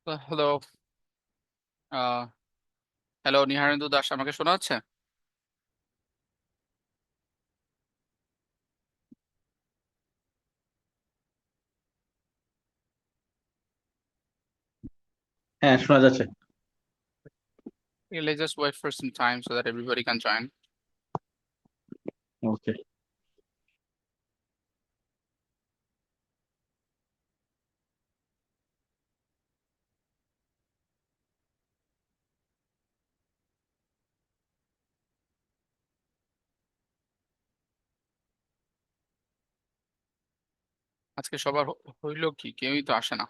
Hello. আহ hello, Niharendu Das, আমাকে শোনা যাচ্ছে? হ্যাঁ, শোনা যাচ্ছে। Let's just wait for some time so that everybody can join. ওকে। আজকে সবার হইলো কি, কেউই তো আসে না।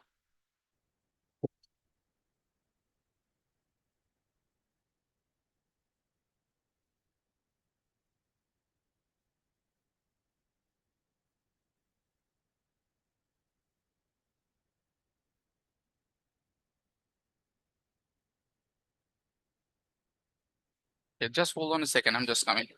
Okay, just hold on a second, I'm just coming.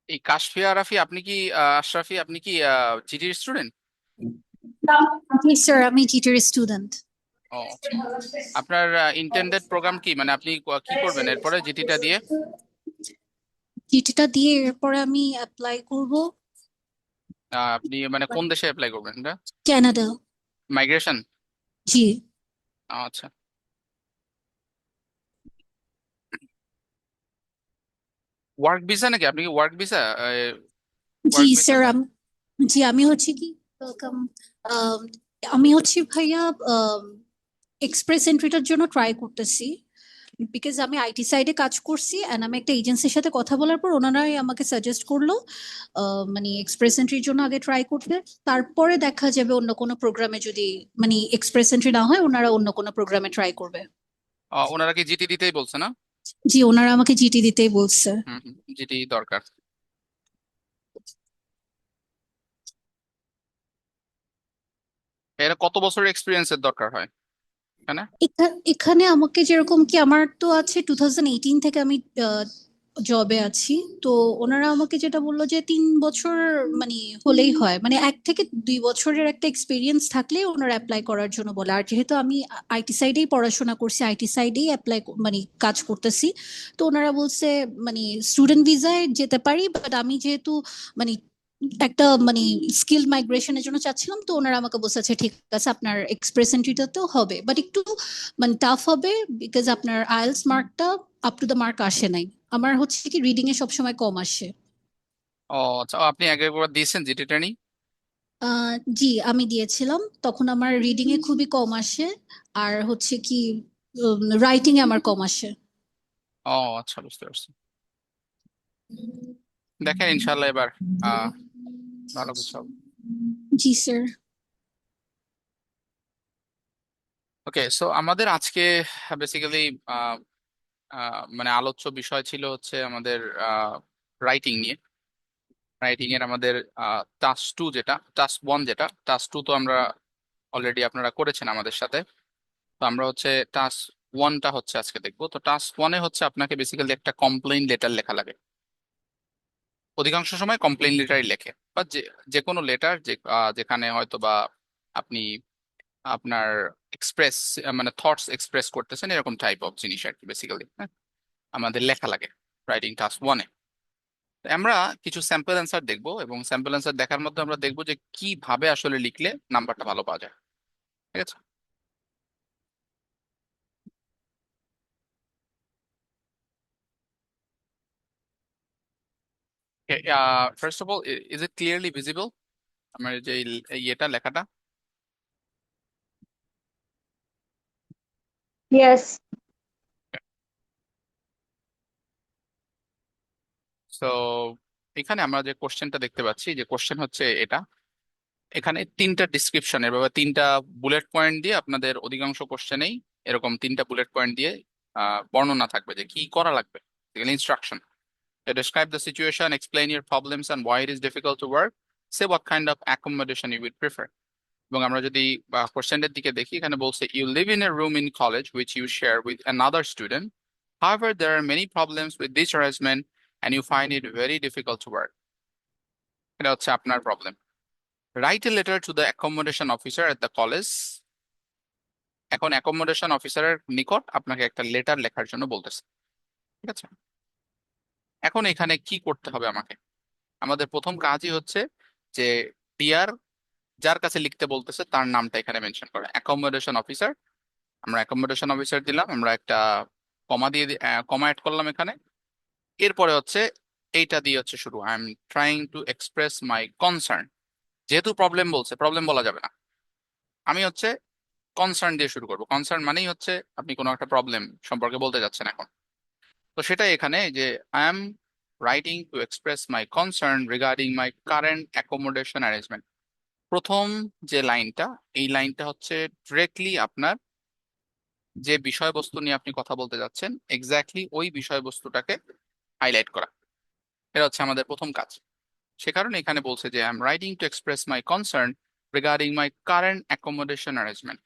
এই কাশফিয়া আরাফি, আপনি কি আশরাফি, আপনি কি জিটির স্টুডেন্ট? জি স্যার, আমি জিটের স্টুডেন্ট। ও আচ্ছা। আপনার ইন্টেন্ডেড প্রোগ্রাম কি, মানে আপনি কি করবেন এরপরে জিটিটা দিয়ে? জিটিটা দিয়ে এরপরে আমি অ্যাপ্লাই করব আপনি মানে কোন দেশে অ্যাপ্লাই করবেন এটা? কানাডা। মাইগ্রেশন? জি। আচ্ছা। ওয়ার্ক ভিসা নাকি? আপনি কি ওয়ার্ক ভিসা? জি ওয়ার্ক ভিসা? স্যার, জি আমি হচ্ছে কি ওয়েলকাম, আমি হচ্ছে ভাইয়া এক্সপ্রেস এন্ট্রিটার জন্য ট্রাই করতেছি, বিকজ আমি আইটি সাইডে কাজ করছি এন্ড আমি একটা এজেন্সির সাথে কথা বলার পর ওনারাই আমাকে সাজেস্ট করলো মানে এক্সপ্রেস এন্ট্রির জন্য আগে ট্রাই করতে, তারপরে দেখা যাবে অন্য কোনো প্রোগ্রামে যদি মানে এক্সপ্রেস এন্ট্রি না হয় ওনারা অন্য কোনো প্রোগ্রামে ট্রাই করবে। ওনারা কি জিটি দিতেই বলছে না? জি, ওনারা আমাকে জিটি দিতেই বলছে। হুম হুম, জিটি দরকার। এর কত বছরের এক্সপিরিয়েন্সের দরকার হয় এখানে? এখানে আমাকে যেরকম কি আমার তো আছে 2018 থেকে আমি জবে আছি, তো ওনারা আমাকে যেটা বললো যে 3 বছর মানে হলেই হয়, মানে 1 থেকে 2 বছরের একটা এক্সপিরিয়েন্স থাকলে ওনারা অ্যাপ্লাই করার জন্য বলে। আর যেহেতু আমি আইটি সাইডেই পড়াশোনা করছি, আইটি সাইডেই অ্যাপ্লাই মানে কাজ করতেছি, তো ওনারা বলছে মানে স্টুডেন্ট ভিসায় যেতে পারি, বাট আমি যেহেতু মানে একটা মানে স্কিল মাইগ্রেশনের জন্য চাচ্ছিলাম, তো ওনারা আমাকে বলছে আচ্ছা ঠিক আছে আপনার এক্সপ্রেস এন্ট্রিটাতেও হবে, বাট একটু মানে টাফ হবে, বিকজ আপনার আইএলটিএস মার্কটা আপ টু দ্য মার্ক আসে নাই। আমার হচ্ছে কি রিডিং এ সবসময় কম আসে। ও আচ্ছা, আপনি আগে একবার দিয়েছেন জিটি ট্রেনিং? জি আমি দিয়েছিলাম, তখন আমার রিডিং এ খুবই কম আসে, আর হচ্ছে কি রাইটিং এ আমার কম আসে। ও আচ্ছা, বুঝতে পারছি। দেখেন ইনশাল্লাহ এবার আহ ভালো কিছু হবে। জি স্যার। ওকে, সো আমাদের আজকে বেসিক্যালি মানে আলোচ্য বিষয় ছিল হচ্ছে আমাদের রাইটিং নিয়ে। রাইটিং এর আমাদের টাস্ক টু, যেটা টাস্ক ওয়ান, যেটা টাস্ক টু তো আমরা অলরেডি আপনারা করেছেন আমাদের সাথে। তো আমরা হচ্ছে টাস্ক ওয়ানটা হচ্ছে আজকে দেখবো। তো টাস্ক ওয়ানে হচ্ছে আপনাকে বেসিক্যালি একটা কমপ্লেইন লেটার লেখা লাগে। অধিকাংশ সময় কমপ্লেইন লেটারই লেখে, বা যে যে কোনো লেটার যেখানে হয়তো বা আপনি আপনার এক্সপ্রেস মানে থটস এক্সপ্রেস করতেছেন, এরকম টাইপ অফ জিনিস আর কি বেসিক্যালি। হ্যাঁ, আমাদের লেখা লাগে রাইটিং টাস্ক ওয়ানে। আমরা কিছু স্যাম্পল অ্যান্সার দেখবো এবং স্যাম্পল অ্যান্সার দেখার মধ্যে আমরা দেখবো যে কিভাবে আসলে লিখলে নাম্বারটা ভালো পাওয়া যায়। ঠিক আছে। First of all, is it clearly visible আমার যে ইয়েটা লেখাটা? Yes. সো এখানে আমরা যে কোশ্চেনটা দেখতে পাচ্ছি, যে কোশ্চেন হচ্ছে এটা। এখানে তিনটা ডিসক্রিপশনের বা তিনটা বুলেট পয়েন্ট দিয়ে আপনাদের অধিকাংশ কোশ্চেনেই এরকম তিনটা বুলেট পয়েন্ট দিয়ে বর্ণনা থাকবে যে কি করা লাগবে, instruction. Describe the situation, explain your problems and why it is difficult to work. Say what kind of accommodation you would prefer. এবং আমরা যদি কোশ্চেনের দিকে দেখি, এখানে বলছে you live in a room in college which you share with another student. However, there are many problems with this arrangement and you find it very difficult to work. এটা হচ্ছে আপনার problem. Write a letter to the accommodation officer at the college. এখন accommodation অফিসারের নিকট আপনাকে একটা letter লেখার জন্য বলতেছে। ঠিক আছে। এখন এখানে কি করতে হবে আমাকে? আমাদের প্রথম কাজই হচ্ছে যে ডিয়ার, যার কাছে লিখতে বলতেছে তার নামটা এখানে মেনশন করা, অ্যাকোমোডেশন অফিসার। আমরা অ্যাকোমোডেশন অফিসার দিলাম, আমরা একটা কমা দিয়ে কমা অ্যাড করলাম এখানে। এরপরে হচ্ছে এইটা দিয়ে হচ্ছে শুরু, I am trying to express my concern. যেহেতু প্রবলেম বলছে, প্রবলেম বলা যাবে না, আমি হচ্ছে কনসার্ন দিয়ে শুরু করবো। কনসার্ন মানেই হচ্ছে আপনি কোনো একটা প্রবলেম সম্পর্কে বলতে যাচ্ছেন এখন। তো সেটাই এখানে যে I am writing two express my concern regarding my current accommodation arrangement. প্রথম যে লাইনটা, এই লাইনটা হচ্ছে ডিরেক্টলি আপনার যে বিষয়বস্তু নিয়ে আপনি কথা বলতে যাচ্ছেন এক্স্যাক্টলি ওই বিষয়বস্তুটাকে হাইলাইট করা। এটা হচ্ছে আমাদের প্রথম কাজ। সে কারণে এখানে বলছে যে I am writing two express my concern regarding my current accommodation arrangement.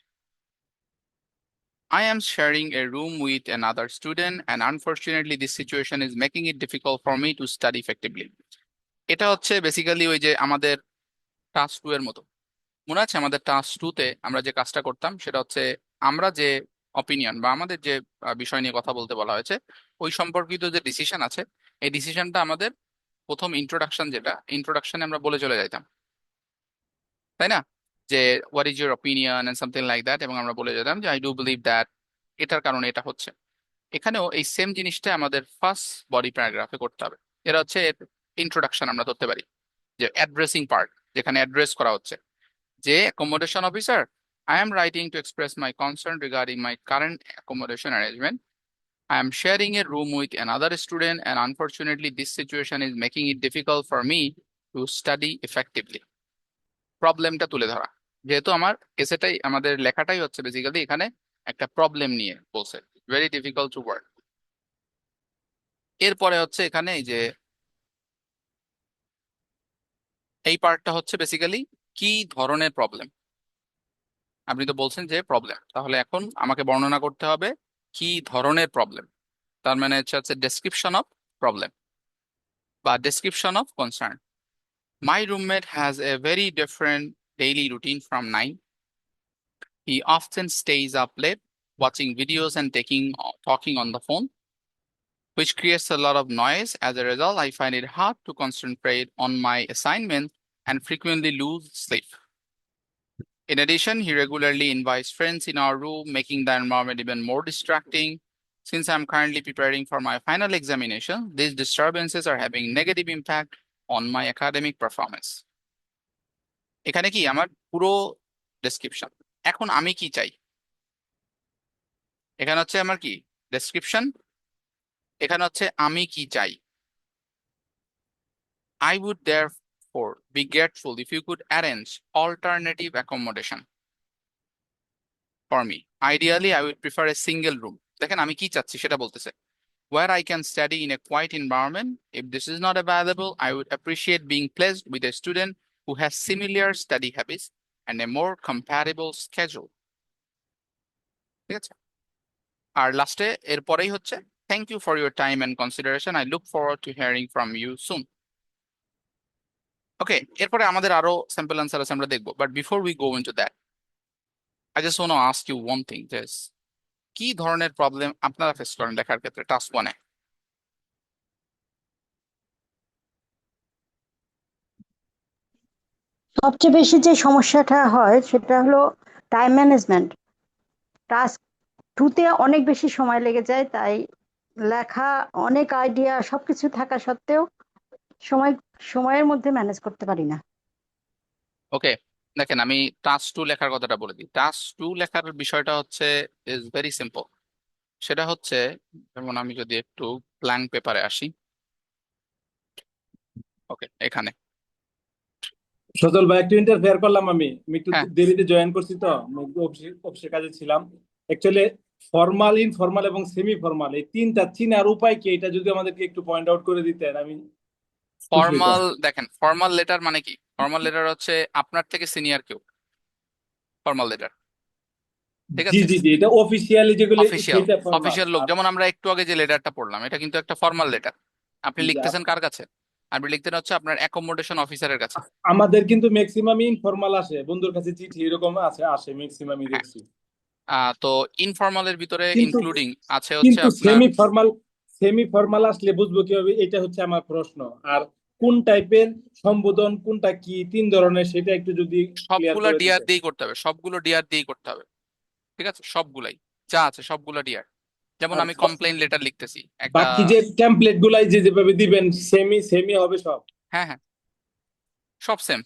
I am sharing a room with another student and unfortunately this situation is making it difficult for me to study effectively. এটা হচ্ছে basically ওই যে আমাদের task 2 এর মতো। মনে আছে আমাদের টাস্ক 2 তে আমরা যে কাজটা করতাম সেটা হচ্ছে আমরা যে অপিনিয়ন বা আমাদের যে বিষয় নিয়ে কথা বলতে বলা হয়েছে ওই সম্পর্কিত যে ডিসিশন আছে, এই ডিসিশনটা আমাদের প্রথম ইন্ট্রোডাকশন, যেটা ইন্ট্রোডাকশনে আমরা বলে চলে যাইতাম, তাই না? যে what is your opinion and something like that, এবং আমরা বলে যেতাম যে আই ডু বিলিভ দ্যাট এটার কারণে এটা হচ্ছে। এখানেও এই সেম জিনিসটা আমাদের ফার্স্ট বডি প্যারাগ্রাফে করতে হবে। এটা হচ্ছে ইন্ট্রোডাকশন আমরা ধরতে পারি, যে অ্যাড্রেসিং পার্ট, যেখানে অ্যাড্রেস করা হচ্ছে যে accommodation officer, I am writing to express my concern regarding my current accommodation arrangement. I am sharing a room with another student and unfortunately this situation is making it difficult for me to study effectively. প্রবলেমটা তুলে ধরা, যেহেতু আমার এসেটাই আমাদের লেখাটাই হচ্ছে basically এখানে একটা problem নিয়ে বলছে, ভেরি ডিফিকাল্ট টু ওয়ার্ক। এরপরে হচ্ছে এখানে এই যে এই পার্টটা হচ্ছে বেসিক্যালি কি ধরনের প্রবলেম। আপনি তো বলছেন যে প্রবলেম, তাহলে এখন আমাকে বর্ণনা করতে হবে কি ধরনের প্রবলেম। তার মানে হচ্ছে ডেসক্রিপশন অফ প্রবলেম বা description of concern. My roommate has a very different daily routine from 9. He often stays up late watching videos and talking on the phone, which creates a lot of noise. As a result, I find it hard to concentrate on my assignment and frequently lose sleep. In addition, he regularly invites friends in our room, making the environment even more distracting. Since I'm currently preparing for my final examination, these disturbances are having negative impact on my academic performance. এখানে কি আমার পুরো description. এখন আমি কি চাই? এখানে হচ্ছে আমার কি ডেসক্রিপশন, এখানে হচ্ছে আমি কি চাই। I would therefore be grateful if you could arrange alternative accommodation for me. Ideally, I would prefer a single room. দেখেন আমি কি চাচ্ছি সেটা বলতেছে, where I can study in a quiet environment. If this is not available, I would appreciate being placed with a student who has similar study habits and a more compatible schedule. ঠিক আছে। আর লাস্টে এরপরেই হচ্ছে thank you for your time and consideration. I look forward to hearing from you soon. ওকে, এরপরে আমাদের আরো sample answer আছে, আমরা দেখবো, but before we go into that I just want to ask you one thing, কি ধরনের problem আপনারা face করেন লেখার ক্ষেত্রে টাস্ক 1-এ? সবচেয়ে বেশি যে সমস্যাটা হয় সেটা হলো টাইম ম্যানেজমেন্ট। টাস্ক টুতে অনেক বেশি সময় লেগে যায়, তাই লেখা, অনেক আইডিয়া সবকিছু থাকা সত্ত্বেও সময় সময়ের মধ্যে ম্যানেজ করতে পারি না। ওকে, দেখেন আমি টাস্ক টু লেখার কথাটা বলে দিই। টাস্ক টু লেখার বিষয়টা হচ্ছে ইজ ভেরি সিম্পল। সেটা হচ্ছে, যেমন আমি যদি একটু ব্ল্যাঙ্ক পেপারে আসি, ওকে এখানে। সজল ভাই, একটু ইন্টারফেয়ার করলাম। আমি একটু হ্যাঁ, দেরিতে জয়েন করছি, তো আমি একটু অফিসের কাজে ছিলাম। অ্যাকচুয়ালি ফর্মাল, ইনফর্মাল এবং সেমি ফর্মাল এই তিনটা চিনার উপায় কি, এটা যদি আমাদেরকে একটু পয়েন্ট আউট করে দিতেন আমি খুশি হইতাম। ফর্মাল, দেখেন ফর্মাল লেটার মানে কি? ফর্মাল লেটার হচ্ছে আপনার থেকে সিনিয়র কেউ, ফর্মাল লেটার, ঠিক জি আছে? জি জি, এটা অফিসিয়ালি যেগুলো অফিসিয়াল, সেটা ফর্মাল। অফিসিয়াল লোক, আর যেমন আমরা একটু আগে যে লেটারটা পড়লাম, এটা কিন্তু একটা ফর্মাল লেটার। আপনি জি, লিখতেছেন কার কাছে? আপনি লিখতেন হচ্ছে আপনার অ্যাকোমোডেশন অফিসারের কাছে। আমাদের কিন্তু ম্যাক্সিমামই ইনফর্মাল আসে, বন্ধুর কাছে চিঠি এরকম আছে, আসে ম্যাক্সিমামই হ্যাঁ, দেখছি। তো ইনফর্মালের ভিতরে কিন্তু ইনক্লুডিং আছে হচ্ছে কিন্তু আপনার। সেমি ফর্মাল আসলে বুঝবো কিভাবে, এটা হচ্ছে আমার প্রশ্ন। আর কোন টাইপের সম্বোধন, কোনটা কি, তিন ধরনের, সেটা একটু যদি ক্লিয়ার সবগুলা করে ডিআর দিতেন। দিয়েই করতে হবে, সবগুলো ডিআর দিয়েই করতে হবে, ঠিক আছে? সবগুলাই যা আছে সবগুলো ডিআর। যেমন আর আমি কমপ্লেইন লেটার লিখতেছি একটা। বাকি যে টেমপ্লেট গুলাই যে যেভাবে দিবেন, সেমি সেমি হবে সব। হ্যাঁ হ্যাঁ, সব সেম,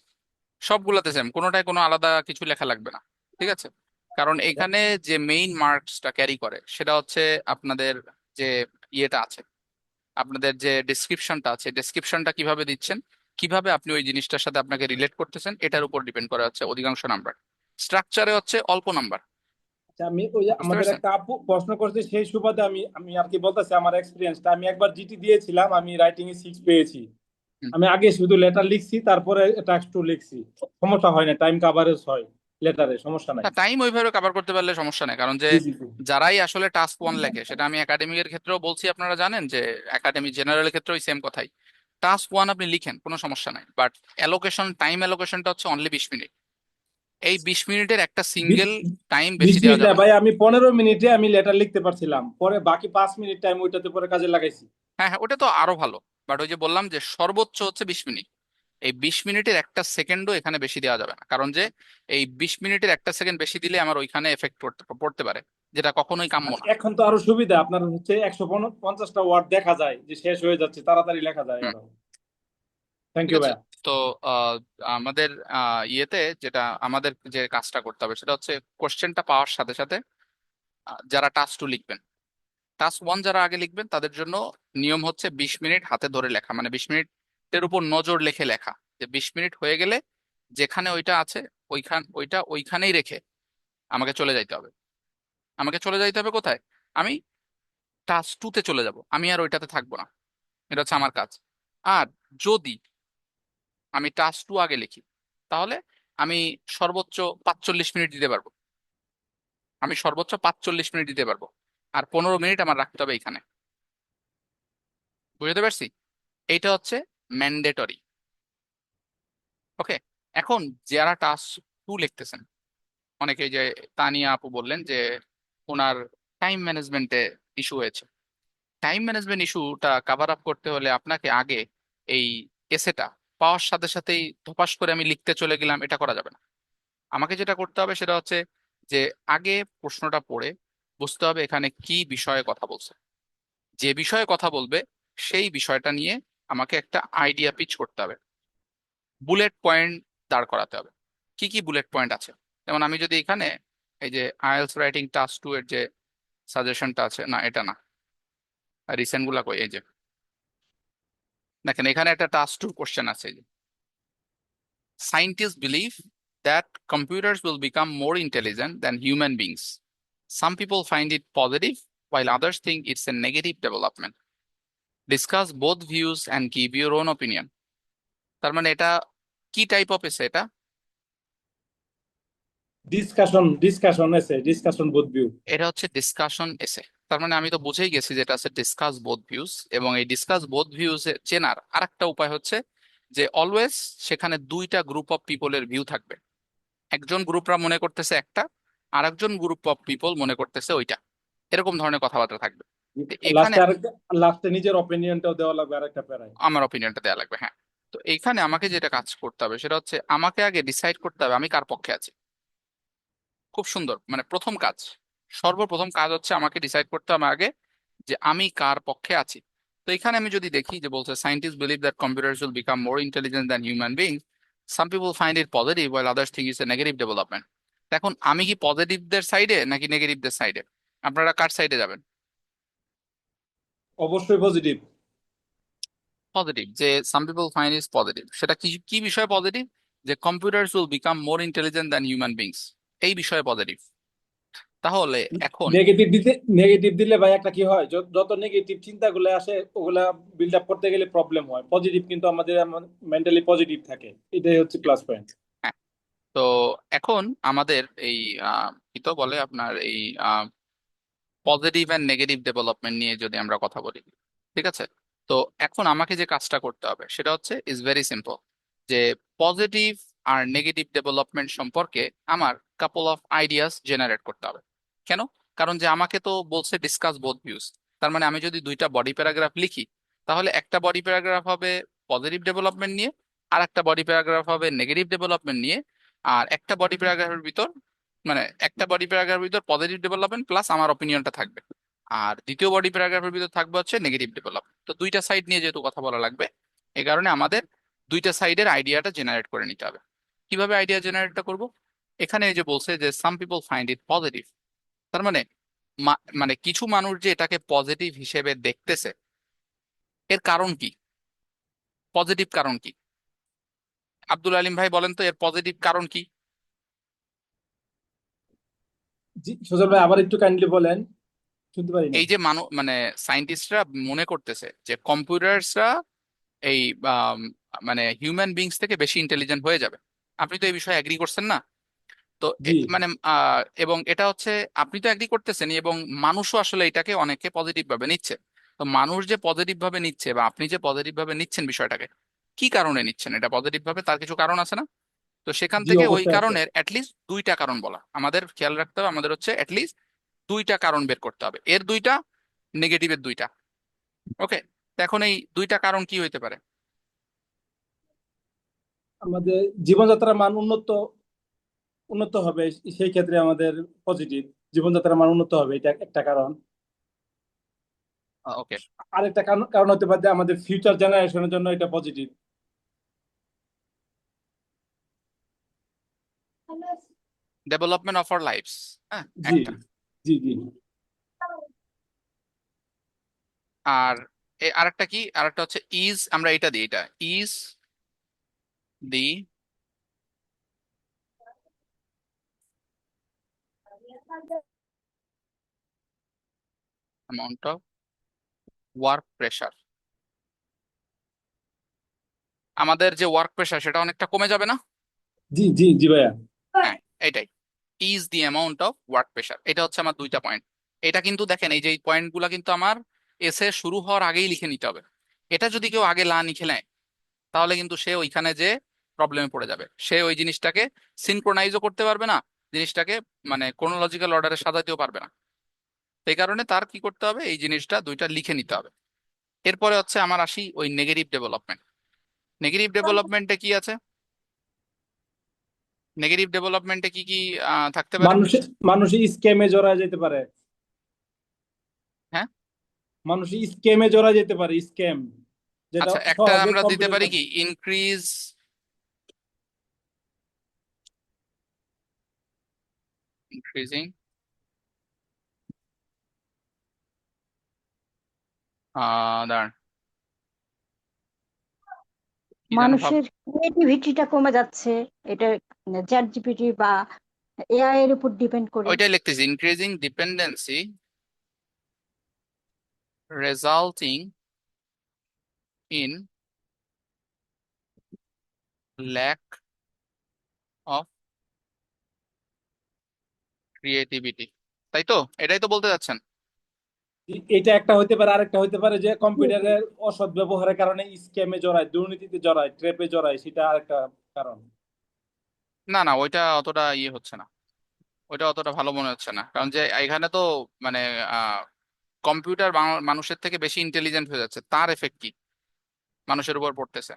সবগুলোতে সেম, কোনোটায় কোনো আলাদা কিছু লেখা লাগবে না, ঠিক আছে? কারণ এখানে যে মেইন মার্কসটা ক্যারি করে সেটা হচ্ছে আপনাদের যে ইয়েটা আছে, আপনাদের যে ডেসক্রিপশনটা আছে, ডেসক্রিপশনটা কিভাবে দিচ্ছেন, কিভাবে আপনি ওই জিনিসটার সাথে আপনাকে রিলেট করতেছেন, এটার উপর ডিপেন্ড করে হচ্ছে অধিকাংশ নাম্বার। স্ট্রাকচারে হচ্ছে অল্প নাম্বার, আচ্ছা, আমি ওই যে বুঝতে আমাদের পারছেন? একটা আপু প্রশ্ন করছে, সেই সুবাদে আমি আমি আর কি বলতেছি আমার এক্সপিরিয়েন্সটা। আমি একবার জিটি দিয়েছিলাম, আমি রাইটিং এ 6 পেয়েছি। হুম। আমি আগে শুধু লেটার লিখছি, তারপরে টাস্ক টু লিখছি। সমস্যা হয় না, টাইম কাভারেজ হয় লেটারে, সমস্যা নাই। না, টাইম ওইভাবে কভার করতে পারলে সমস্যা নেই, কারণ যে জি জি জি। যারাই আসলে টাস্ক ওয়ান লেখে, সেটা আমি একাডেমিকের ক্ষেত্রেও বলছি, আপনারা জানেন যে একাডেমি জেনারেলের ক্ষেত্রেও সেম কথাই। টাস্ক ওয়ান আপনি লিখেন, কোনো সমস্যা নাই, বাট অ্যালোকেশন, টাইম অ্যালোকেশনটা হচ্ছে অনলি 20 মিনিট। এই 20 মিনিটের একটা বি- সিঙ্গেল টাইম বিশ বেশি দেওয়া মিনিট না যাবে না। ভাই, আমি 15 মিনিটে আমি লেটার লিখতে পারছিলাম, পরে বাকি 5 মিনিট টাইম ওইটাতে পরে কাজে লাগাইছি। হ্যাঁ হ্যাঁ, ওটা তো আরো ভালো, বাট ওই যে বললাম যে সর্বোচ্চ হচ্ছে 20 মিনিট। এই 20 মিনিটের একটা সেকেন্ডও এখানে বেশি দেওয়া যাবে না, কারণ যে এই 20 মিনিটের একটা সেকেন্ড বেশি দিলে আমার ওইখানে এফেক্ট পড়তে পারে, যেটা কখনোই কাম্য আর না। এখন তো আরো সুবিধা, আপনার হচ্ছে 150টা ওয়ার্ড দেখা যায় যে শেষ হয়ে যাচ্ছে, তাড়াতাড়ি লেখা যায় হুম, আরো। থ্যাংক ঠিক ইউ আছে। ভাইয়া। তো আহ, আমাদের ইয়েতে যেটা আমাদের যে কাজটা করতে হবে সেটা হচ্ছে কোশ্চেনটা পাওয়ার সাথে সাথে যারা টাস্ক টু লিখবেন, টাস্ক ওয়ান যারা আগে লিখবেন তাদের জন্য নিয়ম হচ্ছে 20 মিনিট হাতে ধরে লেখা, মানে 20 মিনিটের উপর নজর লেখে লেখা। যে 20 মিনিট হয়ে গেলে যেখানে ওইটা আছে, ওইটা ওইখানেই রেখে আমাকে চলে যাইতে হবে। আমাকে চলে যাইতে হবে কোথায়? আমি টাস্ক টুতে চলে যাব, আমি আর ওইটাতে থাকবো না। এটা হচ্ছে আমার কাজ। আর যদি আমি টাস্ক টু আগে লিখি, তাহলে আমি সর্বোচ্চ 45 মিনিট দিতে পারবো। আমি সর্বোচ্চ 45 মিনিট দিতে পারবো, আর 15 মিনিট আমার রাখতে হবে এখানে। বুঝতে পারছি? এইটা হচ্ছে ম্যান্ডেটরি। ওকে, এখন যারা টাস্ক টু লিখতেছেন, অনেকে যে তানিয়া আপু বললেন যে ওনার টাইম ম্যানেজমেন্টে ইস্যু হয়েছে। টাইম ম্যানেজমেন্ট ইস্যুটা কাভার আপ করতে হলে আপনাকে আগে এই এসেটা পাওয়ার সাথে সাথেই ধপাস করে আমি লিখতে চলে গেলাম, এটা করা যাবে না। আমাকে যেটা করতে হবে সেটা হচ্ছে যে আগে প্রশ্নটা পড়ে বুঝতে হবে এখানে কি বিষয়ে কথা বলছে। যে বিষয়ে কথা বলবে সেই বিষয়টা নিয়ে আমাকে একটা আইডিয়া পিচ করতে হবে, বুলেট পয়েন্ট দাঁড় করাতে হবে। কি কি বুলেট পয়েন্ট আছে? যেমন আমি যদি এখানে এই যে আইএলস রাইটিং টাস্ক টু এর যে সাজেশনটা আছে, না এটা না, রিসেন্ট গুলা কই, এই যে দেখেন এখানে একটা টাস্ক টু কোশ্চেন আছে, এই যে scientists believe that computers will become more intelligent than human beings. Some people find it positive, while others think it's a negative development. Discuss both views and give your own opinion. তার মানে এটা কি type of এসে এটা? Discussion এসে, discussion both view. এটা হচ্ছে discussion এসে। তার মানে আমি তো বুঝেই গেছি যে এটা হচ্ছে ডিসকাস বোথ ভিউজ। এবং এই ডিসকাস বোথ ভিউজ চেনার আরেকটা উপায় হচ্ছে যে অলওয়েজ সেখানে দুইটা গ্রুপ অফ পিপলের ভিউ থাকবে। একজন গ্রুপরা মনে করতেছে একটা, আর একজন গ্রুপ অফ পিপল মনে করতেছে ওইটা, এরকম ধরনের কথাবার্তা থাকবে। তো এখানে লাস্টে আরেকটা, লাস্টে নিজের অপিনিয়নটাও দেওয়া লাগবে আরেকটা প্যারায়। আমার অপিনিয়নটা দেওয়া লাগবে, হ্যাঁ। তো এইখানে আমাকে যেটা কাজ করতে হবে সেটা হচ্ছে আমাকে আগে ডিসাইড করতে হবে আমি কার পক্ষে আছি। খুব সুন্দর, মানে প্রথম কাজ, সর্বপ্রথম কাজ হচ্ছে আমাকে ডিসাইড করতে হবে আগে যে আমি কার পক্ষে আছি। তো এখানে আমি যদি দেখি যে বলছে scientist believe that computers will become more intelligent than human beings, some people find it positive while others think it's a negative development. এখন আমি কি পজিটিভদের সাইডে নাকি নেগেটিভদের সাইডে? আপনারা কার সাইডে যাবেন? অবশ্যই পজিটিভ। পজিটিভ, যে some people find is positive, সেটা কি কি বিষয়ে পজিটিভ? যে computers will become more intelligent than human beings, এই বিষয়ে পজিটিভ। তাহলে এখন নেগেটিভ দিলে ভাই একটা কি হয়, যত নেগেটিভ চিন্তাগুলো আসে ওগুলা বিল্ড আপ করতে গেলে প্রবলেম হয়। পজিটিভ কিন্তু আমাদের মেন্টালি পজিটিভ থাকে, এটাই হচ্ছে প্লাস পয়েন্ট। হ্যাঁ, তো এখন আমাদের এই কি তো বলে আপনার এই পজিটিভ অ্যান্ড নেগেটিভ ডেভেলপমেন্ট নিয়ে যদি আমরা কথা বলি, ঠিক আছে? তো এখন আমাকে যে কাজটা করতে হবে সেটা হচ্ছে ইজ ভেরি সিম্পল, যে পজিটিভ আর নেগেটিভ ডেভেলপমেন্ট সম্পর্কে আমার কাপল অফ আইডিয়াস জেনারেট করতে হবে। কেন? কারণ যে আমাকে তো বলছে ডিসকাস বোথ ভিউজ, তার মানে আমি যদি দুইটা বডি প্যারাগ্রাফ লিখি তাহলে একটা বডি প্যারাগ্রাফ হবে পজিটিভ ডেভেলপমেন্ট নিয়ে, আর একটা বডি প্যারাগ্রাফ হবে নেগেটিভ ডেভেলপমেন্ট নিয়ে। আর একটা বডি প্যারাগ্রাফের ভিতর, মানে একটা বডি প্যারাগ্রাফের ভিতর পজিটিভ ডেভেলপমেন্ট প্লাস আমার অপিনিয়নটা থাকবে, আর দ্বিতীয় বডি প্যারাগ্রাফের ভিতর থাকবে হচ্ছে নেগেটিভ ডেভেলপমেন্ট। তো দুইটা সাইড নিয়ে যেহেতু কথা বলা লাগবে, এই কারণে আমাদের দুইটা সাইডের আইডিয়াটা জেনারেট করে নিতে হবে। কিভাবে আইডিয়া জেনারেটটা করব? এখানে এই যে বলছে যে some people find it positive, তার মানে মানে কিছু মানুষ যে এটাকে পজিটিভ হিসেবে দেখতেছে, এর কারণ কি? পজিটিভ কারণ কি? আব্দুল আলিম ভাই বলেন তো এর পজিটিভ কারণ কি? জি সুজন ভাই, আবার একটু কাইন্ডলি বলেন, শুনতে পারি না। এই যে মানে সায়েন্টিস্টরা মনে করতেছে যে কম্পিউটার্সরা এই আম, মানে হিউম্যান বিংস থেকে বেশি ইন্টেলিজেন্ট হয়ে যাবে। আপনি তো এই বিষয়ে এগ্রি করছেন না? তো জি মানে এবং এটা হচ্ছে আপনি তো এগ্রি করতেছেন, এবং মানুষও আসলে এটাকে অনেকে পজিটিভ ভাবে নিচ্ছে। তো মানুষ যে পজিটিভ ভাবে নিচ্ছে বা আপনি যে পজিটিভ ভাবে নিচ্ছেন বিষয়টাকে, কি কারণে নিচ্ছেন এটা পজিটিভ ভাবে? তার কিছু কারণ আছে না? তো সেখান জি থেকে ওই অবশ্যই আছে। কারণের অ্যাটলিস্ট দুইটা কারণ বলা আমাদের খেয়াল রাখতে হবে, আমাদের হচ্ছে অ্যাটলিস্ট দুইটা কারণ বের করতে হবে, এর দুইটা, নেগেটিভের দুইটা। ওকে, এখন এই দুইটা কারণ কি হইতে পারে? আমাদের জীবনযাত্রার মান উন্নত উন্নত হবে, সেই ক্ষেত্রে আমাদের পজিটিভ। জীবনযাত্রার মান উন্নত হবে, এটা একটা কারণ। ওকে, আরেকটা কারণ কারণ হতে পারে যে আমাদের ফিউচার জেনারেশনের জন্য এটা positive. Development of our lifes, হ্যাঁ জি একটা। জি জি। আর আরেকটা কি, আরেকটা হচ্ছে ইজ, আমরা এটা দিই, এটা is the amount of work pressure. আমাদের যে ওয়ার্ক প্রেশার সেটা অনেকটা কমে যাবে না? জি জি জি ভাইয়া। হ্যাঁ, এটাই is the amount of work pressure, এটা হচ্ছে আমার দুইটা পয়েন্ট। এটা কিন্তু দেখেন এই যে এই পয়েন্টগুলো কিন্তু আমার এসে শুরু হওয়ার আগেই লিখে নিতে হবে। এটা যদি কেউ আগে লিখে নেয় তাহলে কিন্তু সে ওইখানে যে প্রবলেমে পড়ে যাবে, সে ওই জিনিসটাকে সিনক্রোনাইজও করতে পারবে না, জিনিসটাকে মানে ক্রোনোলজিক্যাল অর্ডারে সাজাতেও পারবে না। সেই কারণে তার কি করতে হবে, এই জিনিসটা দুইটা লিখে নিতে হবে। এরপরে হচ্ছে আমার আসি ওই নেগেটিভ ডেভেলপমেন্ট। নেগেটিভ ডেভেলপমেন্টে কি আছে? নেগেটিভ ডেভেলপমেন্টে কি কি থাকতে পারে? মানুষ মানুষ স্ক্যামে জড়ায় যেতে পারে। হ্যাঁ, মানুষ স্ক্যামে জড়ায় যেতে পারে, স্ক্যাম, যেটা আচ্ছা একটা সহজে আমরা দিতে কম্পিউটার। পারি কি, ইনক্রিজ ইনক্রিজিং দাঁড়ান, কি যেন ভাব, মানুষের ক্রিয়েটিভিটিটা কমে যাচ্ছে, এটা চ্যাট জিপিটি বা এআই এর উপর ডিপেন্ড করে। ওইটাই লিখতেছি, increasing dependency resulting in lack of creativity, তাই তো? এটাই তো বলতে যাচ্ছেন? এটা একটা হইতে পারে, আরেকটা হইতে পারে যে কম্পিউটারের অসৎ ব্যবহারের কারণে স্ক্যামে জড়ায়, দুর্নীতিতে জড়ায়, ট্র্যাপে জড়ায়, সেটা আরেকটা কারণ। না না, ওইটা অতটা ইয়ে হচ্ছে না, ওইটা অতটা ভালো মনে হচ্ছে না, কারণ যে এখানে তো মানে কম্পিউটার মানুষের থেকে বেশি ইন্টেলিজেন্ট হয়ে যাচ্ছে, তার এফেক্ট কি মানুষের উপর পড়তেছে?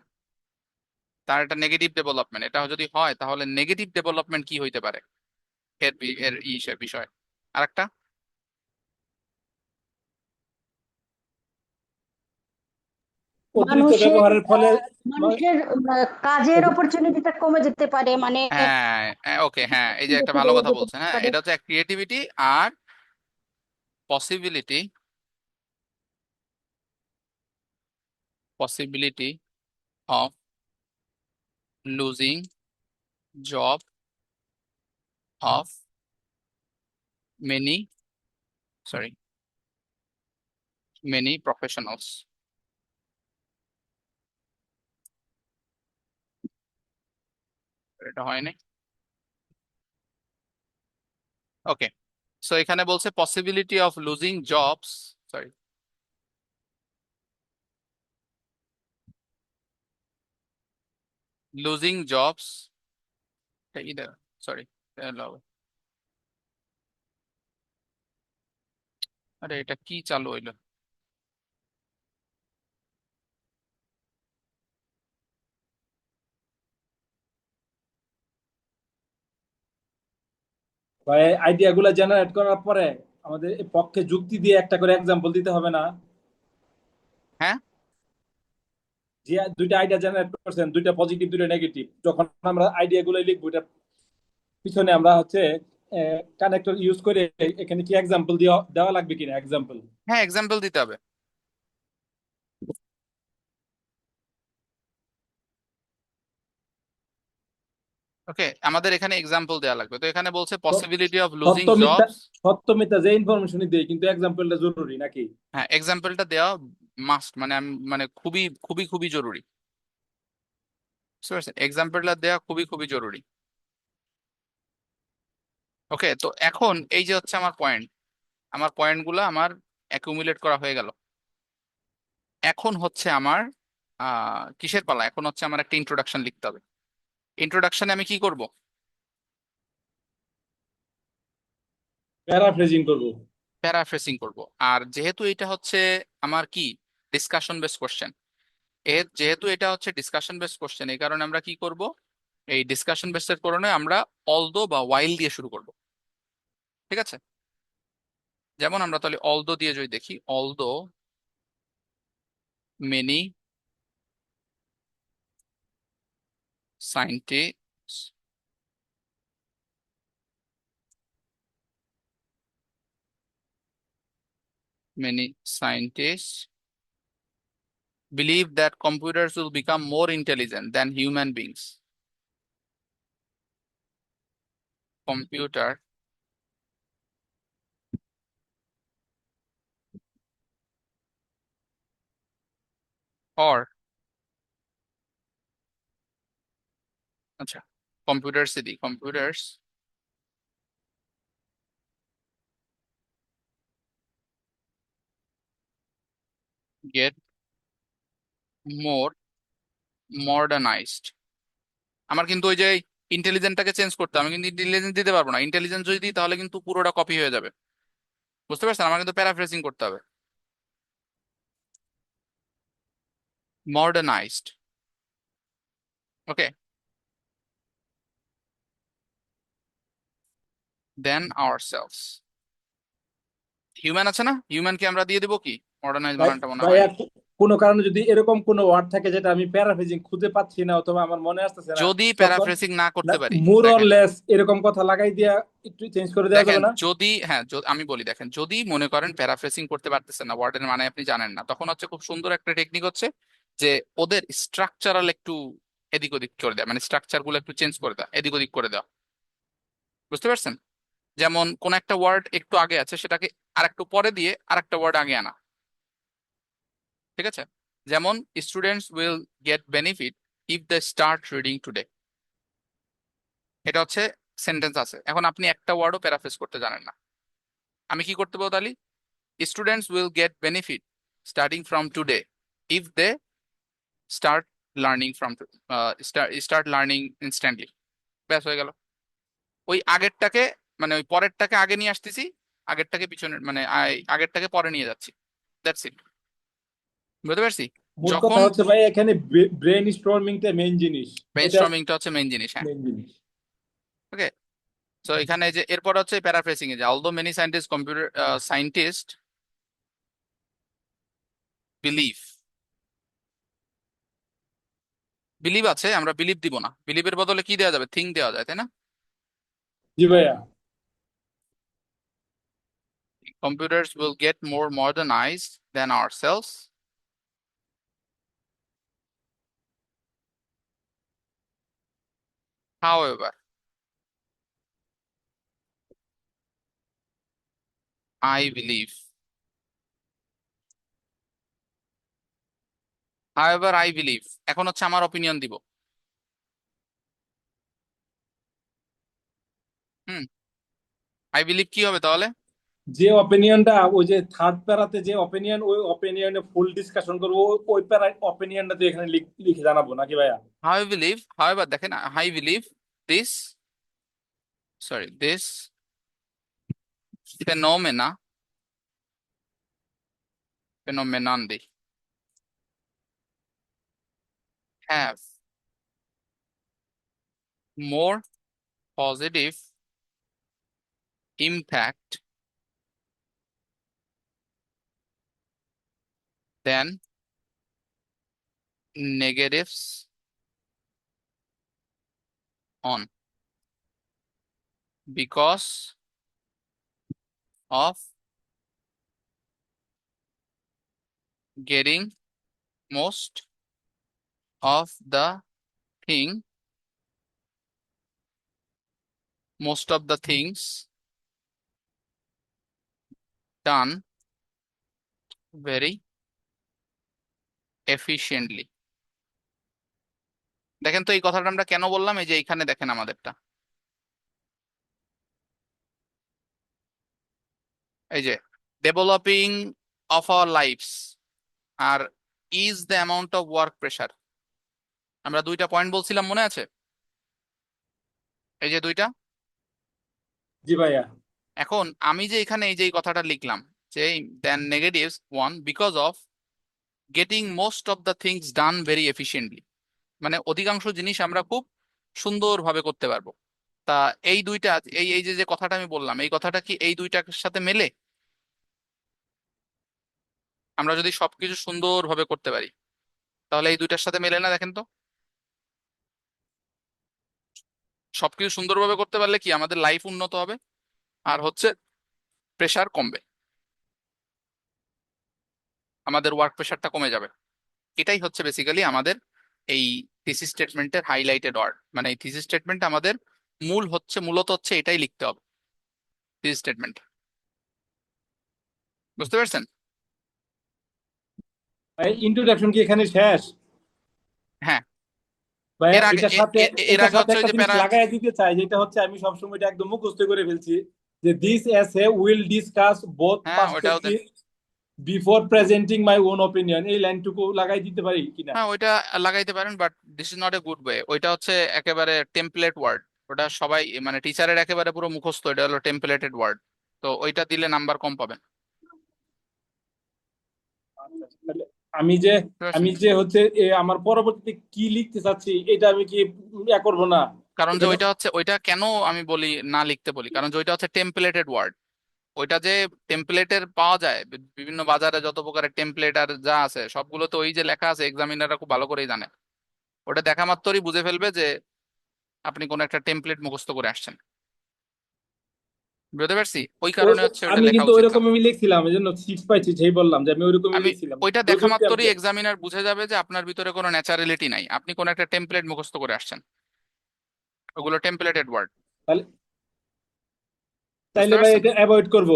তার একটা নেগেটিভ ডেভেলপমেন্ট, এটা যদি হয় তাহলে নেগেটিভ ডেভেলপমেন্ট কি হইতে পারে এর বিষয়। আরেকটা, অতিরিক্ত মানুষের ব্যবহারের ফলে মানুষের কাজের অপরচুনিটিটা কমে যেতে পারে, মানে হ্যাঁ ওকে, হ্যাঁ এই যে একটা ভালো কথা বলছেন, হ্যাঁ পারে। এটা হচ্ছে ক্রিয়েটিভিটি আর possibility of losing job of many sorry many professionals. এটা হয়নি, ওকে। সো এখানে বলছে possibility of losing jobs, sorry losing jobs, sorry আরে এটা কি চালু হইলো? বা আইডিয়া গুলা জেনারেট করার পরে আমাদের এই পক্ষে যুক্তি দিয়ে একটা করে এক্সাম্পল দিতে হবে না? হ্যাঁ যে দুইটা আইডিয়া জেনারেট করছেন, দুইটা পজিটিভ দুইটা নেগেটিভ, যখন আমরা আইডিয়া গুলো লিখবো এটা পিছনে আমরা হচ্ছে কানেক্টর ইউজ করে এখানে কি এক্সাম্পল দেওয়া লাগবে কিনা এক্সাম্পল? হ্যাঁ এক্সাম্পল দিতে হবে। ওকে, আমাদের এখানে এক্সাম্পল দেওয়া লাগবে, তো এখানে বলছে পসিবিলিটি অফ লুজিং সত্য মিথ্যা, জবস। সত্য মিথ্যা যে ইনফরমেশনই দেয়, কিন্তু এক্সাম্পলটা জরুরি নাকি? হ্যাঁ এক্সাম্পলটা দেওয়া মাস্ট, মানে মানে খুবই খুবই খুবই জরুরি, বুঝতে পারছেন? এক্সাম্পলটা দেওয়া খুবই খুবই জরুরি। ওকে, তো এখন এই যে হচ্ছে আমার পয়েন্টগুলো আমার অ্যাকুমুলেট করা হয়ে গেল। এখন হচ্ছে আমার কিসের পালা? এখন হচ্ছে আমার একটা ইন্ট্রোডাকশন লিখতে হবে। ইন্ট্রোডাকশনে আমি কি করব? প্যারাফ্রেজিং করব। প্যারাফ্রেসিং করব। আর যেহেতু এটা হচ্ছে আমার কি ডিসকাশন বেস কোশ্চেন, যেহেতু এটা হচ্ছে ডিসকাশন বেস কোশ্চেন, এই কারণে আমরা কি করব, এই ডিসকাশন বেসের কারণে আমরা অলদো বা ওয়াইল দিয়ে শুরু করব। ঠিক আছে, যেমন আমরা তাহলে অলদো দিয়ে যদি দেখি, although many scientist many scientists believe that computers will become more intelligent than human beings. Computer or আচ্ছা computers get more modernized। আমার কিন্তু ওই যে ইন্টেলিজেন্টটাকে চেঞ্জ করতে হবে, আমি কিন্তু ইন্টেলিজেন্স দিতে পারবো না। ইন্টেলিজেন্স যদি দিই তাহলে কিন্তু পুরোটা কপি হয়ে যাবে, বুঝতে পারছেন? আমার কিন্তু প্যারাফ্রেজিং করতে হবে। মডার্নাইজড, ওকে, দেন আওয়ারসেলভস। হিউম্যান আছে না, হিউম্যানকে আমরা দিয়ে দেবো কি মডার্নাইজ বানানটা মনে হয়। ভাইয়া, কোনো কারণে যদি এরকম কোনো ওয়ার্ড থাকে যেটা আমি প্যারাফ্রেজিং খুঁজে পাচ্ছি না অথবা আমার মনে আসতেছে না, যদি তখন প্যারাফ্রেজিং না করতে পারি, মোর অর দেখেন লেস এরকম কথা লাগাই দিয়া একটু চেঞ্জ করে দেওয়া দেখেন যাবে না? যদি হ্যাঁ আমি বলি, দেখেন যদি মনে করেন প্যারাফ্রেসিং করতে পারতেছেন না, ওয়ার্ডের মানে আপনি জানেন না, তখন হচ্ছে খুব সুন্দর একটা টেকনিক হচ্ছে যে ওদের স্ট্রাকচারাল একটু এদিক ওদিক করে দেওয়া, মানে স্ট্রাকচার গুলো একটু চেঞ্জ করে দেওয়া, এদিক ওদিক করে দেওয়া, বুঝতে পারছেন? যেমন কোন একটা ওয়ার্ড একটু আগে আছে সেটাকে আর একটু পরে দিয়ে আর একটা ওয়ার্ড আগে আনা, ঠিক আছে? যেমন students will get benefit if they start reading today, এটা হচ্ছে সেন্টেন্স আছে। এখন আপনি একটা ওয়ার্ডও প্যারাফ্রেজ করতে জানেন না, আমি কি করতে পারবো তাহলে? Students will get benefit starting from today if they start learning from start learning instantly। ব্যাস হয়ে গেল। ওই আগেরটাকে মানে ওই পরেরটাকে আগে নিয়ে আসতেছি, আগেরটাকে পিছনে মানে আগেরটাকে পরে নিয়ে যাচ্ছি, দ্যাটস ইট। বুঝতে পারছি? মোট কথা যখন হচ্ছে ভাই এখানে ব্রেন স্টর্মিংটা মেইন জিনিস। এটা ব্রেনস্টর্মিংটা হচ্ছে মেইন জিনিস, হ্যাঁ। মেইন জিনিস। ওকে, তো এখানে যে এরপর হচ্ছে প্যারাফ্রেসিং এ যে although many scientist computer scientist believe, believe আছে, আমরা বিলিভ দিব না, বিলিভের বদলে কি দেওয়া যাবে, থিঙ্ক দেওয়া যায়, তাই না? জি ভাইয়া। Computers will get more modernized than ourselves. However, I believe. However, I believe. এখন হচ্ছে আমার অপিনিয়ন দিব। হুম, আই বিলিভ কি হবে তাহলে? যে অপিনিয়নটা ওই যে থার্ড প্যারাতে যে অপিনিয়ন, ওই অপিনিয়নে ফুল ডিসকাশন করবো, ওই প্যারা অপিনিয়নটা তো এখানে লিখে জানাবো নাকি ভাইয়া? হাউ আই বিলিভ, হাউএভার দেখেন, I believe this, sorry, this phenomena, phenomenon the, have more positive impact than negatives on, because of getting most of the thing, most of the things done very efficiently. দেখেন তো এই কথাটা আমরা কেন বললাম, এই যে এইখানে দেখেন আমাদেরটা, এই যে ডেভেলপিং অফ আওয়ার লাইফস আর is the amount of work pressure, আমরা দুইটা পয়েন্ট বলছিলাম, মনে আছে? এই যে দুইটা। জি ভাইয়া। এখন আমি যে এখানে এই যে এই কথাটা লিখলাম যে then negatives one because of getting most of the things done very efficiently, মানে অধিকাংশ জিনিস আমরা খুব সুন্দরভাবে করতে পারবো। তা এই দুইটা, এই এই যে যে কথাটা আমি বললাম, এই কথাটা কি এই দুইটার সাথে মেলে? আমরা যদি সবকিছু সুন্দরভাবে করতে পারি তাহলে এই দুইটার সাথে মেলে না, দেখেন তো। সবকিছু সুন্দরভাবে করতে পারলে কি আমাদের লাইফ উন্নত হবে, আর হচ্ছে প্রেশার কমবে, আমাদের ওয়ার্ক প্রেশারটা কমে যাবে। এটাই হচ্ছে বেসিক্যালি আমাদের এই থিসিস স্টেটমেন্টের হাইলাইটেড ওয়ার্ড, মানে এই থিসিস স্টেটমেন্ট আমাদের মূলত হচ্ছে এটাই লিখতে হবে, থিসিস স্টেটমেন্ট। বুঝতে পারছেন? ইন্ট্রোডাকশন কি এখানে শেষ? হ্যাঁ, ভাইয়া এর আগে এটার সাথে এর এটার আগে সাথে হচ্ছে ওই একটা যে জিনিস প্যারা, লাগাই দিতে চাই, যেটা হচ্ছে আমি সবসময় এটা একদম মুখস্থ করে ফেলছি, যে দিস এসে উইল ডিসকাস বোথ হ্যাঁ ওইটাও দেন। Perspective before presenting my own opinion, এই লাইনটুকু লাগাই দিতে পারি কিনা? হ্যাঁ ওইটা লাগাইতে পারেন, but this is not a good way. ওইটা হচ্ছে একেবারে টেমপ্লেট ওয়ার্ড, ওটা সবাই মানে টিচারের একেবারে পুরো মুখস্থ, এটা হলো টেমপ্লেটেড ওয়ার্ড, তো ওইটা দিলে নাম্বার কম পাবেন। আচ্ছা, তাহলে আমি যে বুঝতে পারছেন? আমি যে হচ্ছে আমার পরবর্তীতে কি লিখতে চাচ্ছি এটা আমি কি করবো না? কারণ যে এটা তো ওইটা হচ্ছে, ওইটা কেন আমি বলি না লিখতে বলি, কারণ যে ওইটা হচ্ছে টেমপ্লেটেড ওয়ার্ড। ওইটা যে টেমপ্লেটের পাওয়া যায় বিভিন্ন বাজারে, যত প্রকারের টেমপ্লেট আর যা আছে সবগুলো তো ওই যে লেখা আছে, এক্সামিনাররা খুব ভালো করেই জানে। ওটা দেখা মাত্রই বুঝে ফেলবে যে আপনি কোন একটা টেমপ্লেট মুখস্থ করে আসছেন। বুঝতে পারছি, ওই কারণে হচ্ছে ওটা আমি লেখা কিন্তু উচিত না। ওইরকম আমি লিখছিলাম, এই জন্য সিক্স পাইছি, সেই বললাম যে আমি ওইরকমই আমি লিখছিলাম। ওইটা দেখা যদিও কি মাত্রই এক্সামিনার বুঝে যাবে যে আপনার ভিতরে কোনো ন্যাচারালিটি নাই, আপনি কোন একটা টেমপ্লেট মুখস্থ করে আসছেন, ওগুলো টেমপ্লেটেড ওয়ার্ড। তাহলে বুঝতে তাইলে ভাই পারছেন? এটা অ্যাভয়েড করব।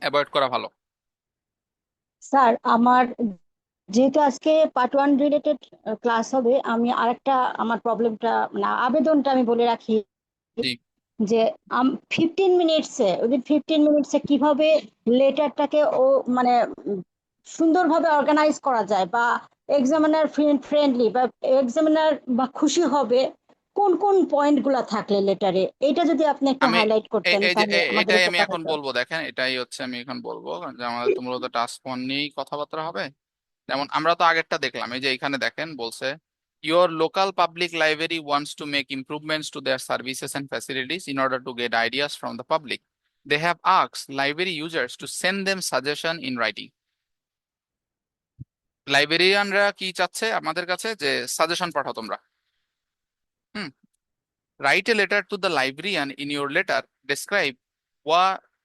অ্যাভয়েড করা ভালো। স্যার আমার যেহেতু আজকে পার্ট ওয়ান রিলেটেড ক্লাস হবে, আমি আরেকটা আমার প্রবলেমটা না আবেদনটা আমি বলে রাখি জি, যে 15 মিনিটসে উইদিন 15 মিনিটসে কিভাবে লেটারটাকে ও মানে সুন্দরভাবে অর্গানাইজ করা যায়, বা এক্সামিনার ফ্রেন্ডলি, বা এক্সামিনার বা খুশি হবে কোন কোন পয়েন্ট গুলা থাকলে লেটারে, এটা যদি আপনি একটু আমি হাইলাইট করতেন এই যে তাহলে আমাদের এটাই আমি উপকার এখন হতো। বলবো, দেখেন এটাই হচ্ছে আমি এখন বলবো যে আমাদের তো মূলত টাস্ক ওয়ান নিয়েই কথাবার্তা হবে। যেমন আমরা তো আগেরটা দেখলাম, এই যে এখানে দেখেন বলছে your local public library wants to make improvements to their services and facilities in order to get ideas from the public. They have asked library users to send them suggestion in writing. লাইব্রেরিয়ানরা কি চাচ্ছে আমাদের কাছে, যে suggestion পাঠাও তোমরা। হুম। Write a letter to the librarian. In your letter, describe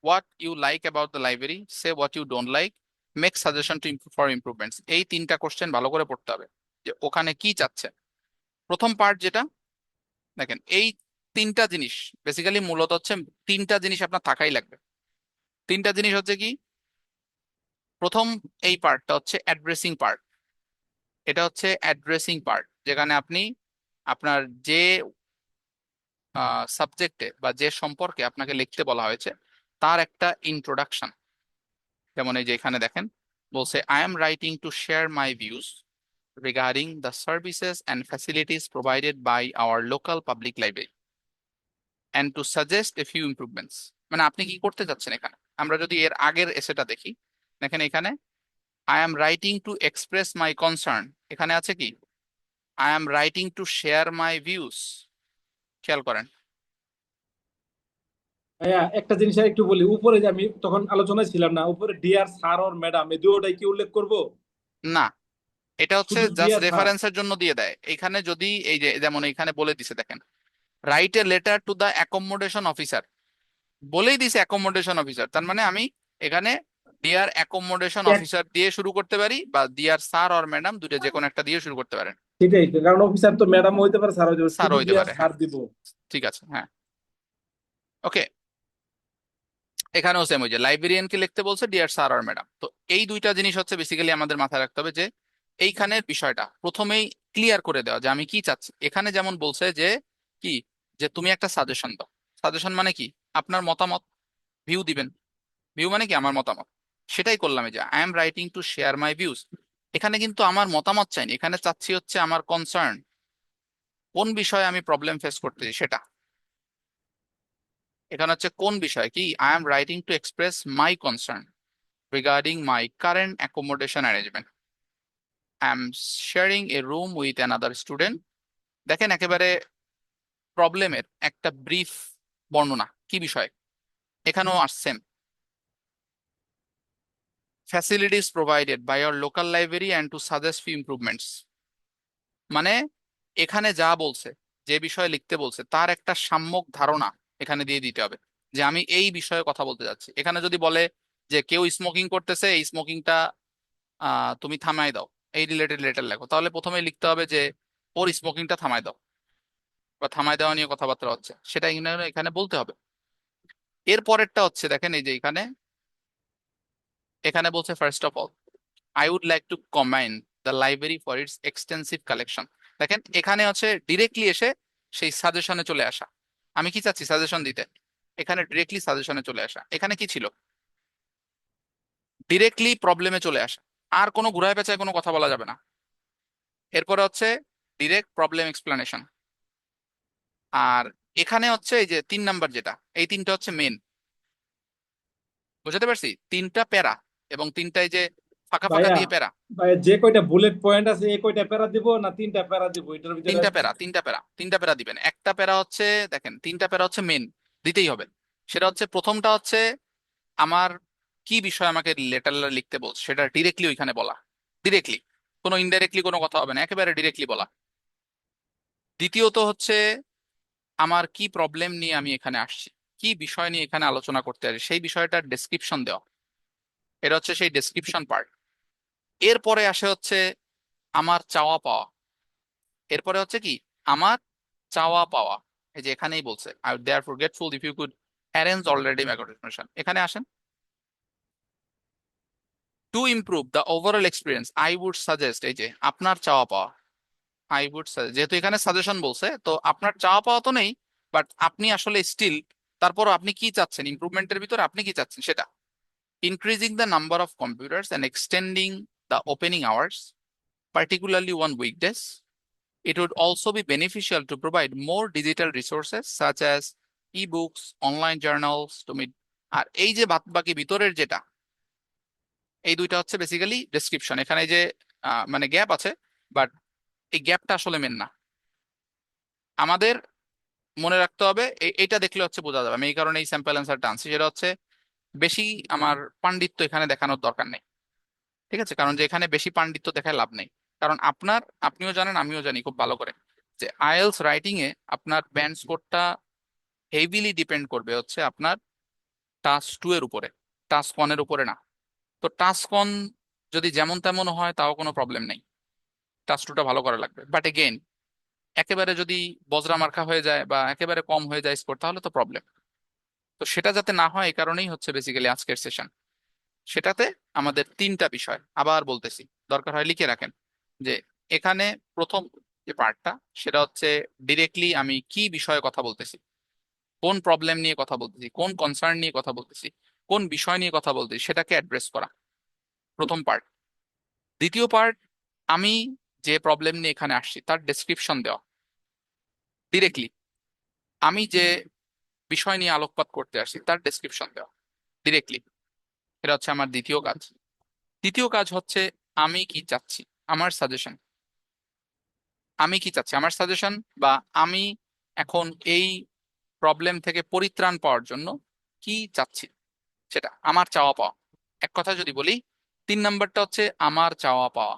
what you like about the library, say what you don't like, make suggestion for improvements. এই তিনটা question ভালো করে পড়তে হবে যে ওখানে কি চাচ্ছে। প্রথম পার্ট যেটা দেখেন, এই তিনটা জিনিস বেসিক্যালি মূলত হচ্ছে, তিনটা জিনিস আপনার থাকাই লাগবে। তিনটা জিনিস হচ্ছে কি, প্রথম এই পার্টটা হচ্ছে অ্যাড্রেসিং পার্ট। এটা হচ্ছে অ্যাড্রেসিং পার্ট, যেখানে আপনি আপনার যে সাবজেক্টে বা যে সম্পর্কে আপনাকে লিখতে বলা হয়েছে তার একটা ইন্ট্রোডাকশন। যেমন এই যে এখানে দেখেন বলছে I am writing to share my views regarding the services and facilities provided by our local public library and to suggest a few improvements. মানে আপনি কি করতে চাচ্ছেন এখানে, আমরা যদি এর আগের এসেটা দেখি, দেখেন এখানে I am writing two express my concern, এখানে আছে কি I am writing to share my views. খেয়াল করেন। ভাইয়া একটা জিনিস আর একটু বলি, উপরে যে আমি তখন আলোচনায় ছিলাম না, উপরে ডিয়ার স্যার ওর ম্যাডাম এই দুটোটাই কি উল্লেখ করব? না, এটা হচ্ছে শুধু জাস্ট ডিয়ার স্যার? রেফারেন্সের জন্য দিয়ে দেয়। এখানে যদি এই যে যেমন এখানে বলে দিছে দেখেন, right a letter to the accommodation officer, বলেই দিছে অ্যাকোমোডেশন অফিসার, তার মানে আমি এখানে ডিয়ার অ্যাকোমোডেশন অফিসার দিয়ে শুরু করতে পারি বা ডিয়ার স্যার অর ম্যাডাম, দুটো যে কোনো একটা দিয়ে শুরু করতে পারেন। সেটাই তো, কারণ অফিসার তো ম্যাডাম হইতে পারে, স্যার হইতে পারে, স্যার শুধু হইতে ডিয়ার পারে, হ্যাঁ স্যার দিব? ঠিক আছে, হ্যাঁ ওকে। এখানেও সেম, ওই যে লাইব্রেরিয়ানকে লিখতে বলছে ডিয়ার স্যার আর ম্যাডাম। তো এই দুইটা জিনিস হচ্ছে বেসিক্যালি আমাদের মাথায় রাখতে হবে, যে এইখানের বিষয়টা প্রথমেই ক্লিয়ার করে দেওয়া যে আমি কি চাচ্ছি। এখানে যেমন বলছে যে কি, যে তুমি একটা সাজেশন দাও। সাজেশন মানে কি, আপনার মতামত, ভিউ দিবেন। ভিউ মানে কি আমার মতামত, সেটাই করলাম। এই যে I am writing to share my views, এখানে কিন্তু আমার মতামত চাইনি, এখানে চাচ্ছি হচ্ছে আমার কনসার্ন, কোন বিষয়ে আমি প্রবলেম ফেস করতেছি সেটা। এখানে হচ্ছে কোন বিষয় কি, I am writing two express my concern regarding my current accommodation arrangement, I am sharing A room with another student. দেখেন একেবারে প্রবলেমের একটা ব্রিফ বর্ণনা কি বিষয়, এখানেও আসছেন facilities provided by our local library and to suggest few improvements. মানে এখানে যা বলছে, যে বিষয়ে লিখতে বলছে তার একটা সাম্যক ধারণা এখানে দিয়ে দিতে হবে, যে আমি এই বিষয়ে কথা বলতে যাচ্ছি। এখানে যদি বলে যে কেউ স্মোকিং করতেছে, এই স্মোকিংটা তুমি থামাই দাও, এই রিলেটেড লেটার লেখো, তাহলে প্রথমে লিখতে হবে যে ওর স্মোকিংটা থামাই দাও, বা থামাই দেওয়া নিয়ে কথাবার্তা হচ্ছে, সেটা এখানে এখানে বলতে হবে। এর পরেরটা হচ্ছে দেখেন এই যে এখানে, এখানে বলছে first of all I would like to commend the library for its extensive collection. দেখেন এখানে হচ্ছে ডিরেক্টলি এসে সেই সাজেশনে চলে আসা। আমি কি চাচ্ছি সাজেশন দিতে, এখানে ডিরেক্টলি সাজেশনে চলে আসা। এখানে কি ছিল, ডিরেক্টলি প্রবলেমে চলে আসা, আর কোনো ঘুরায় পেঁচায় কোনো কথা বলা যাবে না। এরপরে হচ্ছে ডিরেক্ট প্রবলেম এক্সপ্লানেশন। আর এখানে হচ্ছে এই যে 3 নাম্বার যেটা, এই তিনটা হচ্ছে মেন। বুঝতে পারছি, তিনটা প্যারা, এবং তিনটাই যে ফাঁকা ফাঁকা ভাইয়া, দিয়ে প্যারা। ভাইয়া যে কয়টা বুলেট পয়েন্ট আছে এই কয়টা প্যারা দিব না তিনটা প্যারা দিব এটার ভিতরে? তিনটা প্যারা দিবেন। একটা প্যারা হচ্ছে দেখেন, তিনটা প্যারা হচ্ছে মেন, দিতেই হবে। সেটা হচ্ছে প্রথমটা হচ্ছে আমার কি বিষয় আমাকে লেটার লিখতে বলছে সেটা ডিরেক্টলি ওইখানে বলা, ডিরেক্টলি, কোনো ইনডাইরেক্টলি কোনো কথা হবে না, একেবারে ডিরেক্টলি বলা। দ্বিতীয়ত হচ্ছে আমার কি প্রবলেম নিয়ে আমি এখানে আসছি, কি বিষয় নিয়ে এখানে আলোচনা করতে আসছি, সেই বিষয়টার ডেসক্রিপশন দেওয়া। এটা হচ্ছে সেই ডেসক্রিপশন পার্ট। এরপরে আসে হচ্ছে আমার চাওয়া পাওয়া। এরপরে হচ্ছে কি আমার চাওয়া পাওয়া। এই যে এখানেই বলছে I would therefore grateful if you could arrange already accommodation. এখানে আসেন, to improve the overall experience I would suggest, এই যে আপনার চাওয়া পাওয়া, আই উড সাজেস্ট, যেহেতু এখানে সাজেশন বলছে তো আপনার চাওয়া পাওয়া তো নেই, বাট আপনি আসলে স্টিল, তারপরও আপনি কি চাচ্ছেন ইমপ্রুভমেন্টের ভিতরে, আপনি কি চাচ্ছেন সেটা। Increasing the number of computers and extending the opening hours particularly on weekdays. It would also be beneficial to provide more digital resources such as ebooks, online journals to meet. আর এই যে বাদ বাকি ভিতরের যেটা, এই দুইটা হচ্ছে বেসিক্যালি ডেসক্রিপশন। এখানে যে মানে গ্যাপ আছে, বাট এই গ্যাপটা আসলে মেন না। আমাদের মনে রাখতে হবে এইটা দেখলে হচ্ছে বোঝা যাবে। আমি এই কারণে এই স্যাম্পল অ্যান্সারটা আনছি, সেটা হচ্ছে বেশি আমার পাণ্ডিত্য এখানে দেখানোর দরকার নেই। ঠিক আছে, কারণ যে এখানে বেশি পাণ্ডিত্য দেখায় লাভ নেই। কারণ আপনিও জানেন, আমিও জানি খুব ভালো করে, যে আইএলস রাইটিং এ আপনার ব্যান্ড স্কোরটা হেভিলি ডিপেন্ড করবে হচ্ছে আপনার টাস্ক 2 এর উপরে, টাস্ক 1 এর উপরে না। তো টাস্ক 1 যদি যেমন তেমন হয় তাও কোনো প্রবলেম নেই, টাস্ক 2টা ভালো করা লাগবে। বাট এগেইন, একেবারে যদি বজরা মার্কা হয়ে যায় বা একেবারে কম হয়ে যায় স্কোর, তাহলে তো প্রবলেম। তো সেটা যাতে না হয় এই কারণেই হচ্ছে বেসিক্যালি আজকের সেশন। সেটাতে আমাদের 3টা বিষয়, আবার বলতেছি, দরকার হয় লিখে রাখেন, যে এখানে প্রথম যে পার্টটা সেটা হচ্ছে ডিরেক্টলি আমি কি বিষয়ে কথা বলতেছি, কোন প্রবলেম নিয়ে কথা বলতেছি, কোন কনসার্ন নিয়ে কথা বলতেছি, কোন বিষয় নিয়ে কথা বলতেছি, সেটাকে অ্যাড্রেস করা, প্রথম পার্ট। দ্বিতীয় পার্ট, আমি যে প্রবলেম নিয়ে এখানে আসছি তার ডেসক্রিপশন দেওয়া ডিরেক্টলি, আমি যে বিষয় নিয়ে আলোকপাত করতে আসছি তার ডেসক্রিপশন দেওয়া ডিরেক্টলি। এটা হচ্ছে আমার দ্বিতীয় কাজ। তৃতীয় কাজ হচ্ছে আমি কি চাচ্ছি, আমার সাজেশন, আমি কি চাচ্ছি, আমার সাজেশন, বা আমি এখন এই প্রবলেম থেকে পরিত্রাণ পাওয়ার জন্য কি চাচ্ছি, সেটা আমার চাওয়া পাওয়া। এক কথা যদি বলি, 3 নাম্বারটা হচ্ছে আমার চাওয়া পাওয়া।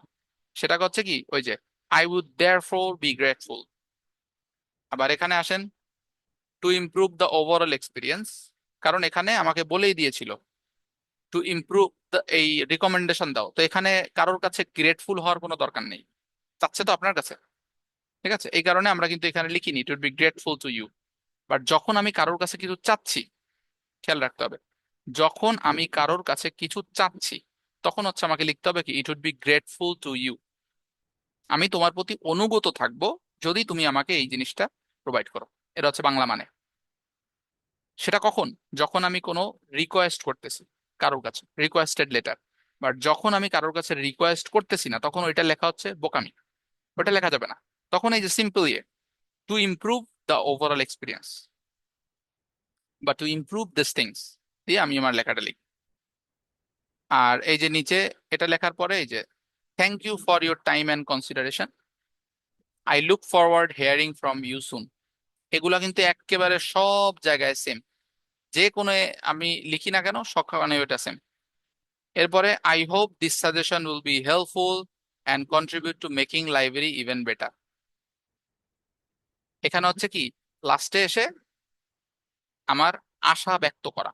সেটা হচ্ছে কি, ওই যে I would therefore be grateful. আবার এখানে আসেন, to improve the overall experience, কারণ এখানে আমাকে বলেই দিয়েছিল টু ইমপ্রুভ দ্য, এই রিকমেন্ডেশন দাও। তো এখানে কারোর কাছে গ্রেটফুল হওয়ার কোনো দরকার নেই, চাচ্ছে তো আপনার কাছে। ঠিক আছে, এই কারণে আমরা কিন্তু এখানে লিখিনি it would be grateful to you. But যখন আমি কারোর কাছে কিছু চাচ্ছি, খেয়াল রাখতে হবে, যখন আমি কারোর কাছে কিছু চাচ্ছি তখন হচ্ছে আমাকে লিখতে হবে কি, it would be grateful to you. আমি তোমার প্রতি অনুগত থাকবো যদি তুমি আমাকে এই জিনিসটা প্রোভাইড করো। এটা হচ্ছে বাংলা মানে। সেটা কখন, যখন আমি কোনো রিকোয়েস্ট করতেছি কারোর কাছে, রিকোয়েস্টেড লেটার। বাট যখন আমি কারোর কাছে রিকোয়েস্ট করতেছি না, তখন ওইটা লেখা হচ্ছে বোকামি, ওটা লেখা যাবে না। তখন এই যে simple to improve the overall experience বা টু ইমপ্রুভ দিস থিংস দিয়ে আমি আমার লেখাটা লিখি। আর এই যে নিচে এটা লেখার পরে এই যে thank you for your time and consideration, I look forward hearing from you soon. এগুলা কিন্তু একেবারে সব জায়গায় সেম, যে কোনো আমি লিখি না কেন সবখানে ওটা সেম। এরপরে I hope this suggestion will be helpful and contribute to making library even better. এখানে হচ্ছে কি, লাস্টে এসে আমার আশা ব্যক্ত করা,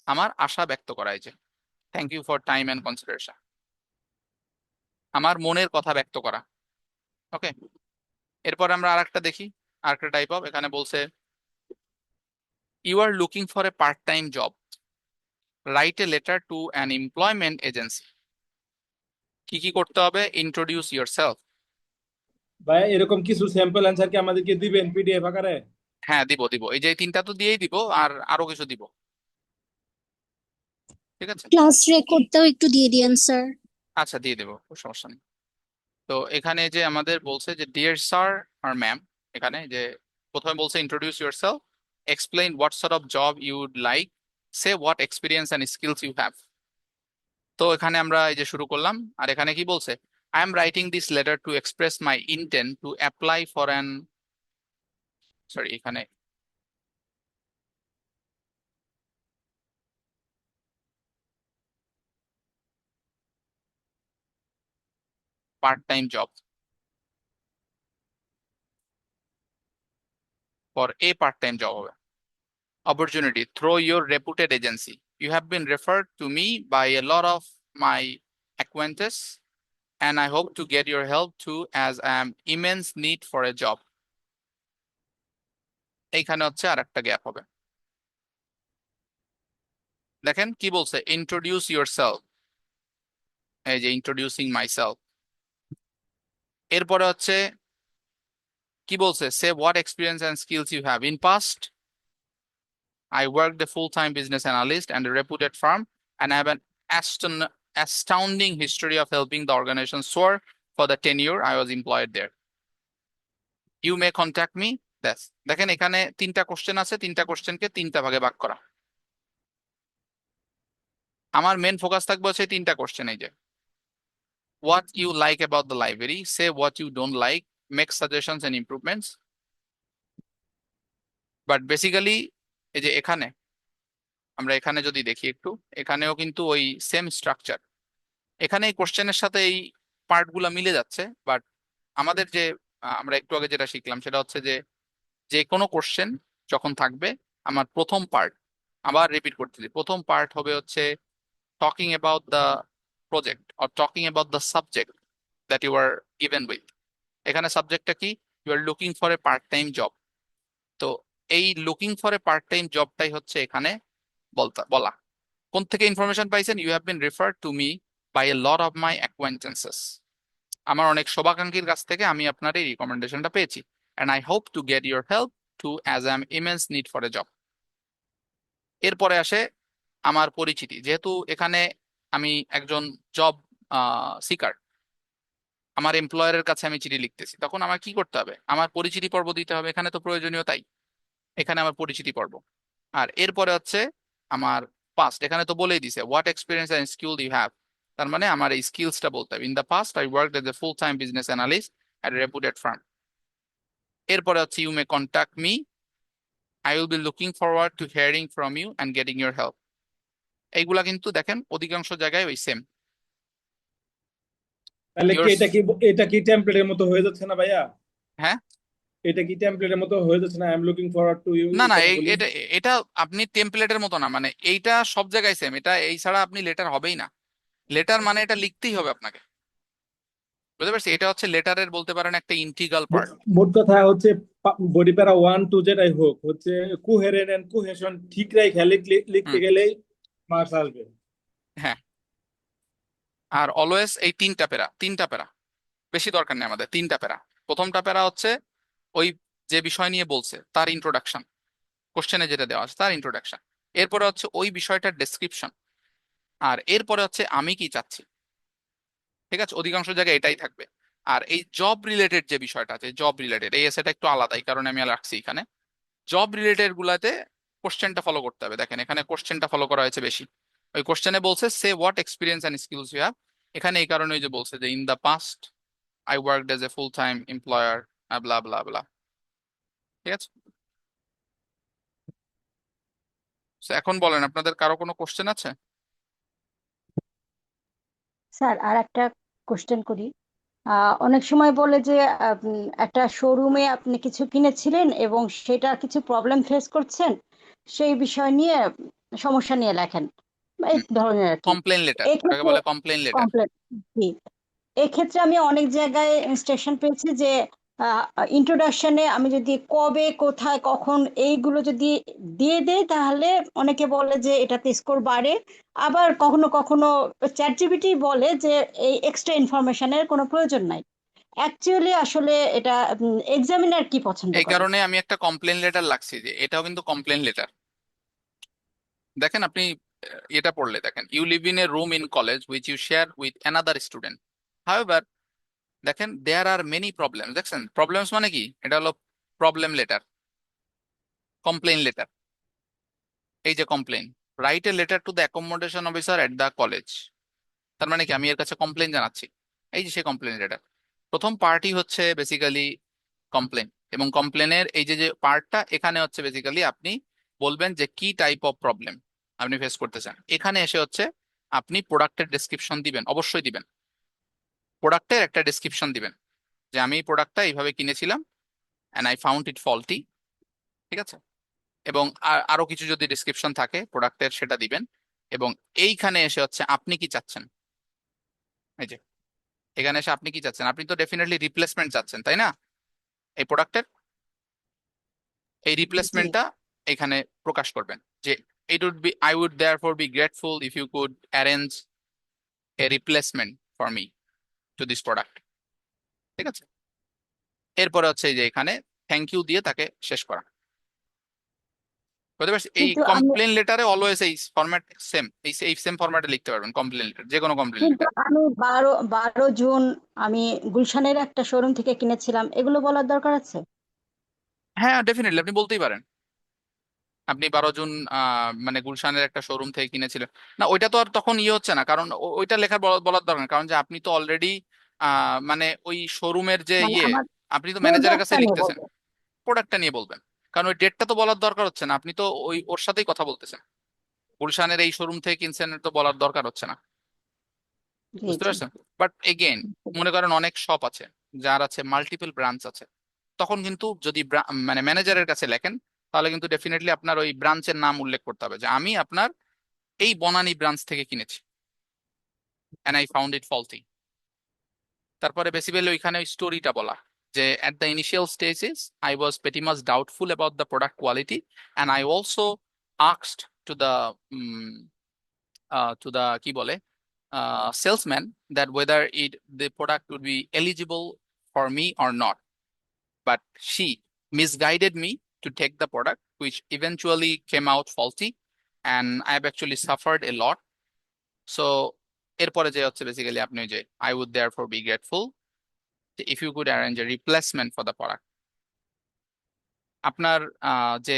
আমার আশা ব্যক্ত করা, এই যে thank you for time and consideration, আমার মনের কথা ব্যক্ত করা। ওকে, এরপর আমরা আরেকটা দেখি, আরেকটা টাইপ অফ, এখানে বলছে you are looking for a part time job, write a letter to an employment agency. কি কি করতে হবে, ইন্ট্রোডিউস ইউর সেলফ। ভাই এরকম কিছু স্যাম্পল অ্যান্সার কি আমাদেরকে দিবেন পিডিএফ আকারে? হ্যাঁ দিব দিব, এই যে এই 3টা তো দিয়েই দিব, আর আরো কিছু দিব। ঠিক আছে, ক্লাস রেকর্ডটাও একটু দিয়ে দিয়েন স্যার। আচ্ছা দিয়ে দেবো, কোনো সমস্যা নেই। তো এখানে যে আমাদের বলছে যে ডিয়ার স্যার আর ম্যাম, এখানে যে প্রথমে বলছে introduce your self, explain what sort of job you would like, say what experience and skills you have. তো এখানে আমরা এই যে শুরু করলাম, আর এখানে কি বলছে, I am writing this letter to express my intent to apply for an, sorry এখানে part time job, for a part time job হবে, opportunity through your reputed agency. You have been referred to me by a lot of my acquaintances, and I hope to get your help too, as I am immense need for a job. এইখানে হচ্ছে আর একটা gap হবে। দেখেন কি বলছে, introduce your self, এই যে introducing my self. এরপরে হচ্ছে কি বলছে, সে what experience and skills you have in past, I worked a full-time business analyst and a reputed firm, and I have an astounding history of helping the organization soar for the tenure I was employed there. You may contact me. That's, দেখেন এখানে 3টা question আছে, 3টা কোশ্চেনকে 3টা ভাগে ভাগ করা। আমার মেন ফোকাস থাকবে হচ্ছে 3টা কোশ্চেন, এই যে what you like about the library, say what you don't like, make suggestions and improvements. But basically এই যে এখানে আমরা এখানে যদি দেখি একটু, এখানেও কিন্তু ওই সেম স্ট্রাকচার, এখানে এই কোশ্চেনের সাথে এই পার্টগুলো মিলে যাচ্ছে। বাট আমাদের যে আমরা একটু আগে যেটা শিখলাম সেটা হচ্ছে যে যে কোনো কোশ্চেন যখন থাকবে, আমার প্রথম পার্ট, আবার রিপিট করতেছি, প্রথম পার্ট হবে হচ্ছে talking about the project or talking about the subject that you are given with. এখানে সাবজেক্টটা কি? You are looking for a part time job. তো এই looking for a part time জবটাই হচ্ছে এখানে বলা। কোন থেকে ইনফরমেশন পাইছেন? You have been referred to me by a lot of my acquaintances. আমার অনেক শুভাকাঙ্ক্ষীর কাছ থেকে আমি আপনার এই রিকমেন্ডেশনটা পেয়েছি। And I hope to get your help to as I am immense need for a job. এরপরে আসে আমার পরিচিতি। যেহেতু এখানে আমি একজন জব সিকার, আমার এমপ্লয়ারের কাছে আমি চিঠি লিখতেছি, তখন আমার কি করতে হবে? আমার পরিচিতি পর্ব দিতে হবে। এখানে তো প্রয়োজনীয়, তাই এখানে আমার পরিচিতি পর্ব। আর এরপরে হচ্ছে আমার পাস্ট। এখানে তো বলেই দিছে what experience and skill you have, তার মানে আমার এই স্কিলসটা বলতে হবে। In the past I worked as a full time business analyst at reputed firm. এরপরে হচ্ছে you may contact me, I will be looking forward to hearing from you and getting your help. এইগুলা কিন্তু দেখেন অধিকাংশ জায়গায় ওই same. তাহলে কি ইয়োর, এটা কি টেমপ্লেটের মতো হয়ে যাচ্ছে না ভাইয়া? হ্যাঁ, এটা কি টেমপ্লেটের মতো হয়ে যাচ্ছে না? I am looking forward to you না না, কথাগুলি। এটা এটা আপনি টেমপ্লেটের মতো না, মানে এইটা সব জায়গায় সেম। এটা এই ছাড়া আপনি লেটার হবেই না। লেটার মানে এটা লিখতেই হবে আপনাকে, বুঝতে পারছি? এটা হচ্ছে লেটারের বলতে পারেন একটা ইন্টিগ্রাল পার্ট। মোট কথা হচ্ছে বডি প্যারা 1 2 যেটাই হোক, হচ্ছে কুহেরেন্ট এন্ড কুহেশন ঠিক রেখে লিখতে হুম, গেলেই মার্কস আসবে। হ্যাঁ। আর অলওয়েজ এই তিনটা প্যারা, বেশি দরকার নেই আমাদের, তিনটা প্যারা। প্রথমটা প্যারা হচ্ছে ওই যে বিষয় নিয়ে বলছে তার ইন্ট্রোডাকশন, কোশ্চেনে যেটা দেওয়া আছে তার ইন্ট্রোডাকশন। এরপরে হচ্ছে ওই বিষয়টার ডেসক্রিপশন। আর এরপরে হচ্ছে আমি কি চাচ্ছি। ঠিক আছে, অধিকাংশ জায়গায় এটাই থাকবে। আর এই জব রিলেটেড যে বিষয়টা আছে, জব রিলেটেড এই এসেটা একটু আলাদা, এই কারণে আমি রাখছি এখানে। জব রিলেটেড গুলাতে কোশ্চেনটা ফলো করতে হবে। দেখেন এখানে কোশ্চেনটা ফলো করা হয়েছে বেশি। ওই কোশ্চেনে বলছে সে what experience and skills you have. এখানে এই কারণে ওই যে বলছে যে in the past I worked as a full time employer, blah blah blah. ঠিক আছে, So, এখন বলেন আপনাদের কারো কোনো কোশ্চেন আছে? স্যার আর একটা কোশ্চেন করি। অনেক সময় বলে যে একটা শোরুমে আপনি কিছু কিনেছিলেন এবং সেটা কিছু প্রবলেম ফেস করছেন, সেই বিষয় নিয়ে সমস্যা নিয়ে লেখেন, বা এই ধরনের আর কি। কমপ্লেন লেটার, ওটাকে এক্ষেত্রে বলে কমপ্লেন লেটার। কমপ্লেন, এক্ষেত্রে আমি অনেক জায়গায় ইনস্ট্রাকশন পেয়েছি যে ইন্ট্রোডাকশনে আমি যদি কবে কোথায় কখন এইগুলো যদি দিয়ে দেই, তাহলে অনেকে বলে যে এটাতে স্কোর বাড়ে। আবার কখনো কখনো চ্যাট জিপিটি বলে যে এই এক্সট্রা ইনফরমেশনের কোনো প্রয়োজন নাই। অ্যাকচুয়ালি আসলে এটা এক্সামিনার কি পছন্দ এই করে? কারণে আমি একটা কমপ্লেন লেটার লাগছি, যে এটাও কিন্তু কমপ্লেন লেটার। দেখেন আপনি এটা পড়লে দেখেন, you live in a room in college which you share with another student. However, দেখেন দেয়ার আর মেনি প্রবলেমস। দেখছেন প্রবলেমস মানে কি? এটা হলো প্রবলেম লেটার, কমপ্লেন লেটার। এই যে complain, right a letter to the accommodation officer at the college. তার মানে কি? আমি এর কাছে কমপ্লেন জানাচ্ছি। এই যে সে কমপ্লেন লেটার, প্রথম পার্টই হচ্ছে বেসিক্যালি কমপ্লেন। এবং কমপ্লেনের এই যে যে পার্টটা, এখানে হচ্ছে বেসিক্যালি আপনি বলবেন যে কি টাইপ অফ প্রবলেম আপনি ফেস করতে চান। এখানে এসে হচ্ছে আপনি প্রোডাক্টের ডেসক্রিপশন দিবেন, অবশ্যই দিবেন। প্রোডাক্টের একটা ডেসক্রিপশন দিবেন যে আমি এই প্রোডাক্টটা এইভাবে কিনেছিলাম and I found it faulty. ঠিক আছে, এবং আরো কিছু যদি ডেসক্রিপশন থাকে প্রোডাক্টের সেটা দিবেন। এবং এইখানে এসে হচ্ছে আপনি কি চাচ্ছেন। এই যে এখানে এসে আপনি কি চাচ্ছেন, আপনি তো ডেফিনেটলি রিপ্লেসমেন্ট চাচ্ছেন, তাই না? এই প্রোডাক্টের এই জি। রিপ্লেসমেন্টটা এখানে প্রকাশ করবেন যে it would be, I would therefore be grateful if you could arrange a replacement for me to this product. ঠিক আছে, এরপরে হচ্ছে এই যে এখানে থ্যাংক ইউ দিয়ে তাকে শেষ করা। বুঝতে পারছি? এই কিন্তু আমি কমপ্লেন লেটারে অলওয়েজ এই ফরম্যাট সেম, এই সেম ফরম্যাটে লিখতে পারবেন কমপ্লেন লেটার, যে কোনো কমপ্লেন কিন্তু লেটার। আমি 12 জুন আমি গুলশানের একটা শোরুম থেকে কিনেছিলাম, এগুলো বলার দরকার আছে? হ্যাঁ ডেফিনেটলি আপনি বলতেই পারেন। আপনি 12 জুন মানে গুলশানের একটা শোরুম থেকে কিনেছিলেন, না ওইটা তো আর তখন ইয়ে হচ্ছে না, কারণ ওইটা লেখার বলার দরকার নেই, কারণ যে আপনি তো অলরেডি মানে ওই শোরুমের যে মানে ইয়ে, আমার আপনি তো ম্যানেজারের কাছে প্রোডাক্টটা নিয়ে লিখতেছেন, বলবো। প্রোডাক্টটা নিয়ে বলবেন, কারণ ওই ডেটটা তো বলার দরকার হচ্ছে না, আপনি তো ওই ওর সাথেই কথা বলতেছেন, গুলশানের এই শোরুম থেকে কিনছেন তো বলার দরকার হচ্ছে না। জি বুঝতে জি। পারছেন? বাট এগেইন, মনে করেন অনেক শপ আছে যার আছে মাল্টিপল ব্রাঞ্চ আছে, তখন কিন্তু যদি মানে ম্যানেজারের কাছে লেখেন, তাহলে কিন্তু ডেফিনেটলি আপনার ওই ব্রাঞ্চের নাম উল্লেখ করতে হবে যে আমি আপনার এই বনানী ব্রাঞ্চ থেকে কিনেছি, এন্ড আই ফাউন্ড ইট ফলটি। তারপরে বেসিক্যালি ওইখানে ওই স্টোরিটা বলা যে at the initial stages I was pretty much doubtful about the product quality and I also asked to the কি বলে salesman that whether the product would be eligible for me or not, but she misguided me to take the product which eventually came out faulty and I have actually suffered a lot. So এরপরে যে হচ্ছে basically আপনি ওই যে I would therefore be grateful if you could arrange a replacement for the product. আপনার যে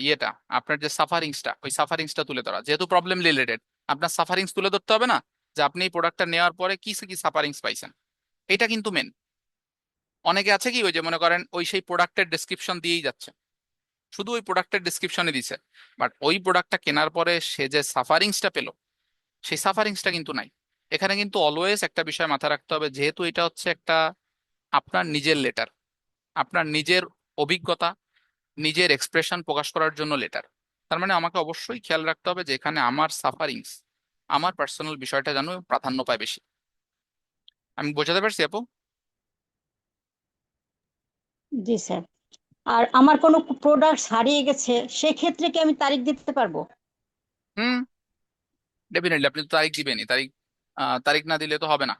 ইয়েটা, আপনার যে সাফারিংসটা, ওই সাফারিংসটা তুলে ধরা, যেহেতু প্রবলেম রিলেটেড, আপনার সাফারিংস তুলে ধরতে হবে না, যে আপনি এই প্রোডাক্টটা নেওয়ার পরে কি কি সাফারিংস পাইছেন, এটা কিন্তু মেন। অনেকে আছে কি ওই যে মনে করেন ওই সেই প্রোডাক্টের ডেসক্রিপশন দিয়েই যাচ্ছে, শুধু ওই প্রোডাক্টের ডেসক্রিপশনে দিছে, বাট ওই প্রোডাক্টটা কেনার পরে সে যে সাফারিংসটা পেলো, সেই সাফারিংসটা কিন্তু নাই। এখানে কিন্তু অলওয়েজ একটা বিষয় মাথায় রাখতে হবে, যেহেতু এটা হচ্ছে একটা আপনার নিজের লেটার, আপনার নিজের অভিজ্ঞতা, নিজের এক্সপ্রেশন প্রকাশ করার জন্য লেটার, তার মানে আমাকে অবশ্যই খেয়াল রাখতে হবে যে এখানে আমার সাফারিংস, আমার পার্সোনাল বিষয়টা যেন প্রাধান্য পায় বেশি। আমি বোঝাতে পারছি আপু? জি স্যার। আর আমার কোনো প্রোডাক্ট হারিয়ে গেছে সেক্ষেত্রে কি আমি তারিখ দিতে পারবো? হুম, ডেফিনেটলি আপনি তো তারিখ দিবেনই, তারিখ তারিখ না দিলে তো হবে না।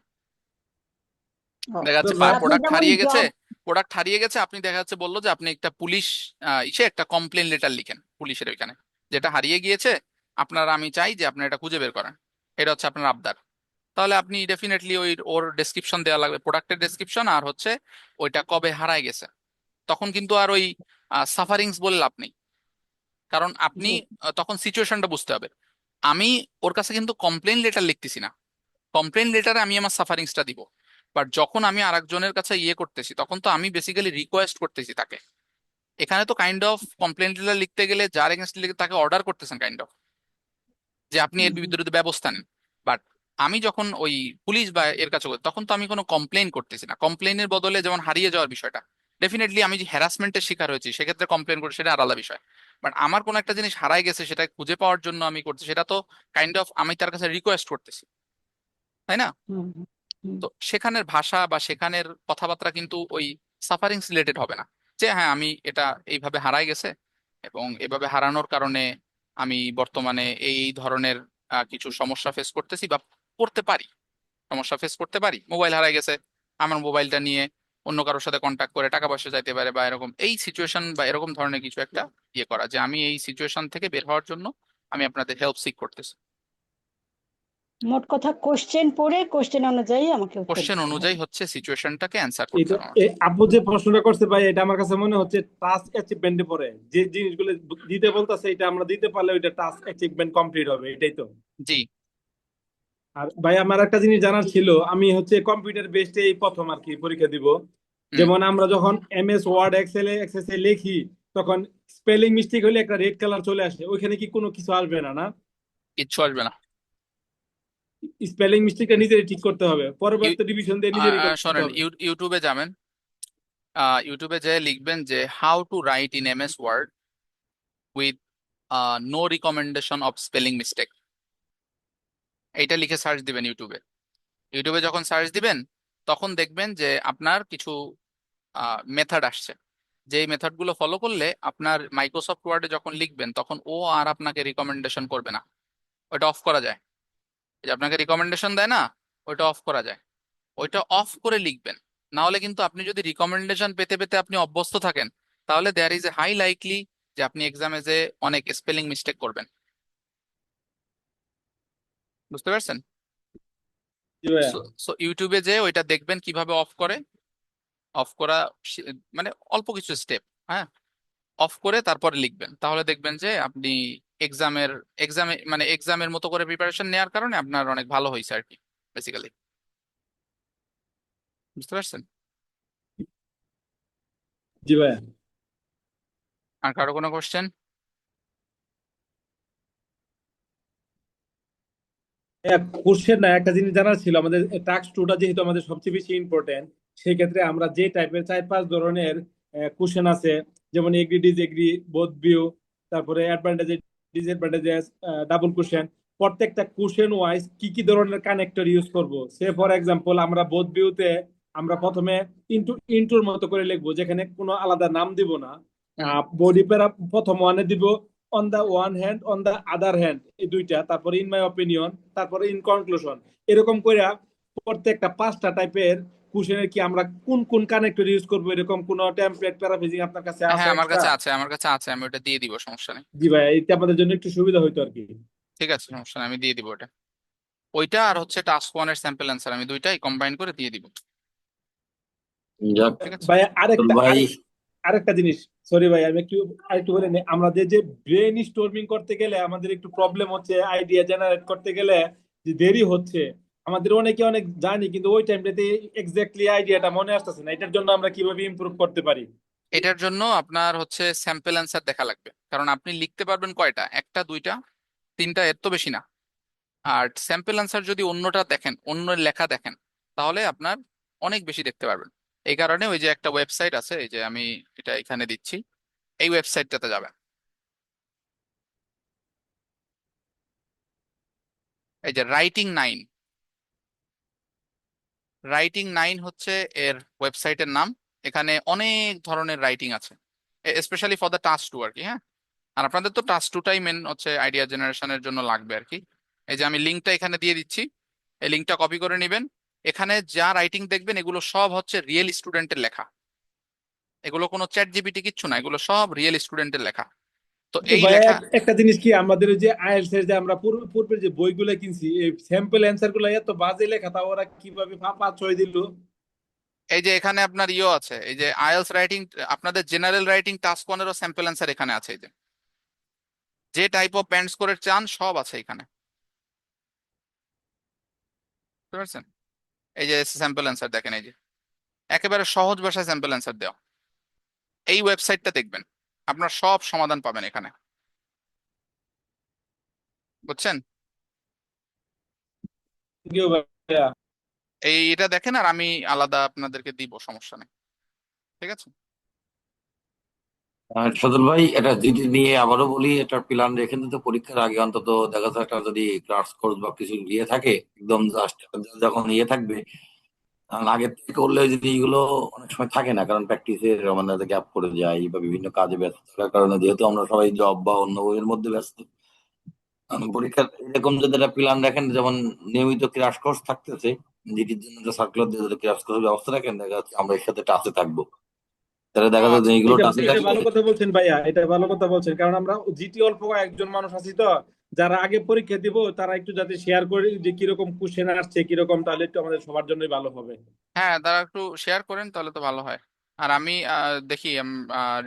ও, দেখা যাচ্ছে আর স্যার আপনি প্রোডাক্ট যেমন হারিয়ে গেছে, জব। প্রোডাক্ট হারিয়ে গেছে, আপনি দেখা যাচ্ছে বললো যে আপনি একটা পুলিশ ইসে একটা কমপ্লেন লেটার লিখেন পুলিশের ওইখানে, যেটা হারিয়ে গিয়েছে আপনারা, আমি চাই যে আপনারা এটা খুঁজে বের করেন, এটা হচ্ছে আপনার আবদার। তাহলে আপনি ডেফিনেটলি ওই ওর ডেসক্রিপশন দেওয়া লাগবে, প্রোডাক্টের ডেসক্রিপশন, আর হচ্ছে ওইটা কবে হারায় গেছে। তখন কিন্তু আর ওই সাফারিংস বলে লাভ নেই, কারণ আপনি জি তখন সিচুয়েশনটা বুঝতে হবে। আমি ওর কাছে কিন্তু কমপ্লেন লেটার লিখতেছি না, কমপ্লেন লেটারে আমি আমার সাফারিংসটা দিব, বাট যখন আমি আরেকজনের কাছে ইয়ে করতেছি, তখন তো আমি বেসিক্যালি রিকোয়েস্ট করতেছি তাকে। এখানে তো কাইন্ড অফ কমপ্লেন লেটার লিখতে গেলে যার এগেনস্ট লিখে তাকে অর্ডার করতেছেন কাইন্ড অফ, যে আপনি এর বিরুদ্ধে ব্যবস্থা নেন। বাট আমি যখন ওই পুলিশ বা এর কাছে করি, তখন তো আমি কোনো কমপ্লেন করতেছি না, কমপ্লেনের বদলে যেমন হারিয়ে যাওয়ার বিষয়টা, ডেফিনেটলি আমি যে হ্যারাসমেন্টের শিকার হয়েছি সেক্ষেত্রে কমপ্লেন করি, সেটা আলাদা বিষয়। বাট আমার কোনো একটা জিনিস হারাই গেছে, সেটা খুঁজে পাওয়ার জন্য আমি করছি, সেটা তো কাইন্ড অফ আমি তার কাছে রিকোয়েস্ট করতেছি, তাই না? হুম হুম। তো সেখানের ভাষা বা সেখানের কথাবার্তা কিন্তু ওই সাফারিংস রিলেটেড হবে না, যে হ্যাঁ আমি এটা এইভাবে হারাই গেছে এবং এভাবে হারানোর কারণে আমি বর্তমানে এই এই ধরনের কিছু সমস্যা ফেস করতেছি বা করতে পারি, সমস্যা ফেস করতে পারি, মোবাইল হারাই গেছে, আমার মোবাইলটা নিয়ে অন্য কারোর সাথে কন্ট্যাক্ট করে টাকা পয়সা চাইতে পারে, বা এরকম এই সিচুয়েশন বা এরকম ধরনের কিছু একটা ইয়ে করা, যে আমি এই সিচুয়েশন থেকে বের হওয়ার জন্য আমি আপনাদের হেল্প সিক করতেছি। মোট কথা কোশ্চেন পড়ে কোশ্চেন অনুযায়ী আমাকে উত্তর কোশ্চেন দিতে হবে। অনুযায়ী হচ্ছে সিচুয়েশনটাকে অ্যান্সার করতে এটা হবে আমার। আপু যে প্রশ্নটা করছে ভাই, এটা আমার কাছে মনে হচ্ছে টাস্ক অ্যাচিভমেন্টে পড়ে, যে জিনিসগুলো দিতে বলতেছে এটা আমরা দিতে পারলে ওইটা টাস্ক অ্যাচিভমেন্ট কমপ্লিট হবে, এটাই তো। জি। আর ভাই আমার একটা জিনিস জানার ছিল, আমি হচ্ছে কম্পিউটার বেসড এই প্রথম আর কি পরীক্ষা দিব। হুম। যেমন আমরা যখন এমএস ওয়ার্ড এক্সেসে লিখি, তখন স্পেলিং মিস্টেক হলে একটা রেড কালার চলে আসে, ওইখানে কি কোনো কিছু আসবে না না? কিচ্ছু আসবে না। স্পেলিং মিস্টেকটা নিজেরই ঠিক করতে হবে, ইউ- পরবর্তী রিভিশন দিয়ে নিজেরই করতে শোনেন, হবে। ইউটিউবে যাবেন, ইউটিউবে যে লিখবেন যে how to write in MS Word with no recommendation of spelling mistake, এইটা লিখে সার্চ দিবেন ইউটিউবে। ইউটিউবে যখন সার্চ দিবেন, তখন দেখবেন যে আপনার কিছু মেথড আসছে, যেই মেথডগুলো ফলো করলে আপনার মাইক্রোসফট ওয়ার্ডে যখন লিখবেন তখন ও আর আপনাকে রিকমেন্ডেশন করবে না, ওইটা অফ করা যায়। এই যে আপনাকে রিকমেন্ডেশন দেয় না, ওইটা অফ করা যায়, ওইটা অফ করে লিখবেন। না হলে কিন্তু আপনি যদি রিকমেন্ডেশন পেতে পেতে আপনি অভ্যস্ত থাকেন, তাহলে there is a high likely যে আপনি এক্সামে যে অনেক স্পেলিং মিস্টেক করবেন। বুঝতে পারছেন? জি ভাইয়া। সো ইউটিউবে যে ওইটা দেখবেন কিভাবে অফ করে, অফ করা মানে অল্প কিছু স্টেপ, হ্যাঁ, অফ করে তারপরে লিখবেন, তাহলে দেখবেন যে আপনি এক্সামের এক্সামের মতো করে প্রিপারেশন নেওয়ার কারণে আপনার অনেক ভালো হয়েছে আর কি, বেসিক্যালি। বুঝতে পারছেন? জি ভাইয়া। আর কারো কোনো কোশ্চেন? কোশ্চেন না, একটা জিনিস জানার ছিল, আমাদের টাস্ক টুটা যেহেতু আমাদের সবচেয়ে বেশি ইম্পর্টেন্ট, সেই ক্ষেত্রে আমরা যে টাইপের 4-5 ধরনের কোশ্চেন আছে, যেমন এগ্রি ডিসএগ্রি, বোথ ভিউ, তারপরে অ্যাডভান্টেজেস ডিসঅ্যাডভান্টেজেস, ডাবল কোশ্চেন, প্রত্যেকটা কোশ্চেন ওয়াইজ কি কি ধরনের কানেক্টর ইউজ করব। সে ফর এক্সাম্পল আমরা বোথ ভিউতে আমরা প্রথমে ইন্টুর মতো করে লিখবো, যেখানে কোনো আলাদা নাম দিব না। হুম। বডি প্যারা প্রথম ওয়ানে দিব on the one hand, on the other hand, এই দুইটা, তারপরে ইন মাই অপিনিয়ন, তারপরে ইন কনক্লুশন, এরকম করে প্রত্যেকটা 5টা টাইপের কোশ্চেনের কি আমরা কোন কোন কানেক্টর ইউজ করবো, এরকম কোন টেমপ্লেট প্যারাফ্রেজিং আপনার কাছে আছে হ্যাঁ, আমার এক্সট্রা? কাছে আছে, আমার কাছে আছে, আমি ওটা দিয়ে দিব, সমস্যা নেই। জি ভাই, এটা আমাদের জন্য একটু সুবিধা হইতো আর কি। ঠিক আছে, সমস্যা নেই, আমি দিয়ে দিব ওটা। ওইটা আর হচ্ছে টাস্ক ওয়ানের স্যাম্পল অ্যান্সার আমি দুইটাই কম্বাইন করে দিয়ে দিব। যাক, ঠিক আছে। ভাই আব্দুল ভাই। আরেকটা জিনিস, সরি ভাই, আমি আরেকটু বলে নিই, আমাদের যে ব্রেন স্টর্মিং করতে গেলে আমাদের একটু প্রবলেম হচ্ছে, আইডিয়া জেনারেট করতে গেলে যে দেরি হচ্ছে, আমাদের অনেকে অনেক জানি কিন্তু ওই টাইমটাতে এক্স্যাক্টলি আইডিয়াটা মনে আসতেছে না। এটার জন্য আমরা কিভাবে ইমপ্রুভ করতে পারি? এটার জন্য আপনার হচ্ছে স্যাম্পল অ্যান্সার দেখা লাগবে, কারণ আপনি লিখতে পারবেন কয়টা, একটা, দুইটা, তিনটা, এর তো বেশি না। আর স্যাম্পল অ্যান্সার যদি অন্যটা দেখেন, অন্য লেখা দেখেন, তাহলে আপনার অনেক বেশি দেখতে পারবেন। এই কারণে ওই যে একটা ওয়েবসাইট আছে, এই যে আমি এটা এখানে দিচ্ছি, এই ওয়েবসাইটটাতে যাবেন। এই যে রাইটিং 9, রাইটিং 9 হচ্ছে এর ওয়েবসাইটের নাম। এখানে অনেক ধরনের রাইটিং আছে, specially for the task two আর কি। হ্যাঁ, আর আপনাদের তো টাস্ক টুটাই মেন হচ্ছে আইডিয়া জেনারেশনের জন্য লাগবে আর কি। এই যে আমি লিঙ্কটা এখানে দিয়ে দিচ্ছি, এই লিঙ্কটা কপি করে নেবেন। এখানে যা রাইটিং দেখবেন এগুলো সব হচ্ছে রিয়েল স্টুডেন্টের লেখা, এগুলো কোনো চ্যাট জিপিটি কিচ্ছু না, এগুলো সব রিয়েল স্টুডেন্টের লেখা। তো কিন্তু এই ভাই লেখা, একটা জিনিস কি, আমাদের ওই যে আইএলটিএস এর যে আমরা পূর্বের যে বইগুলো কিনছি, এই স্যাম্পল অ্যান্সার গুলো এত বাজে লেখা, তা ওরা কিভাবে 5-6 দিল? এই যে এখানে আপনার ইও আছে, এই যে আইএলস রাইটিং, আপনাদের জেনারেল রাইটিং টাস্ক ওয়ানেরও স্যাম্পল অ্যান্সার এখানে আছে। এই যে টাইপ অফ ব্যান্ড স্কোরের চান সব আছে এখানে, বুঝতে পারছেন? এই যে স্যাম্পল অ্যান্সার দেখেন, এই যে একেবারে সহজ ভাষায় স্যাম্পল অ্যান্সার দেওয়া। এই ওয়েবসাইটটা দেখবেন, আপনার সব সমাধান পাবেন এখানে। বুঝছেন? কেউ ভাইয়া। এটা দেখেন, আর আমি আলাদা আপনাদেরকে দিব, সমস্যা নেই। ঠিক আছে। সজল ভাই, এটা জিডি নিয়ে আবারও বলি, এটা প্ল্যান রেখে তো পরীক্ষার আগে অন্তত দেখা যাচ্ছে একটা যদি ক্লাস কোর্স বা কিছু ইয়ে থাকে, একদম জাস্ট যখন ইয়ে থাকবে, কারণ আগে থেকে করলে ওই জিনিসগুলো অনেক সময় থাকে না, কারণ প্র্যাকটিসের মানে গ্যাপ পড়ে যায় বা বিভিন্ন কাজে ব্যস্ত থাকার কারণে, যেহেতু আমরা সবাই জব বা অন্য বইয়ের মধ্যে ব্যস্ত। পরীক্ষার এরকম যদি একটা প্ল্যান রাখেন, যেমন নিয়মিত ক্রাশ কোর্স থাকতেছে, জিডির জন্য একটা সার্কুলার দিয়ে যদি ক্রাশ কোর্সের ব্যবস্থা রাখেন, দেখা যাচ্ছে আমরা এর সাথে টাচে থাকবো। তাহলে দেখা যাচ্ছে আচ্ছা, এইগুলো এটা টাচে এটা রাখলে। ভালো কথা বলছেন ভাইয়া, এটা ভালো কথা বলছেন, কারণ আমরা জিটি অল্প একজন মানুষ আছি তো, যারা আগে পরীক্ষা দিব তারা একটু যাতে শেয়ার করে যে কিরকম কোশ্চেন আসছে কিরকম, তাহলে একটু আমাদের সবার জন্যই ভালো হবে। হ্যাঁ, তারা একটু শেয়ার করেন তাহলে তো ভালো হয়। আর আমি দেখি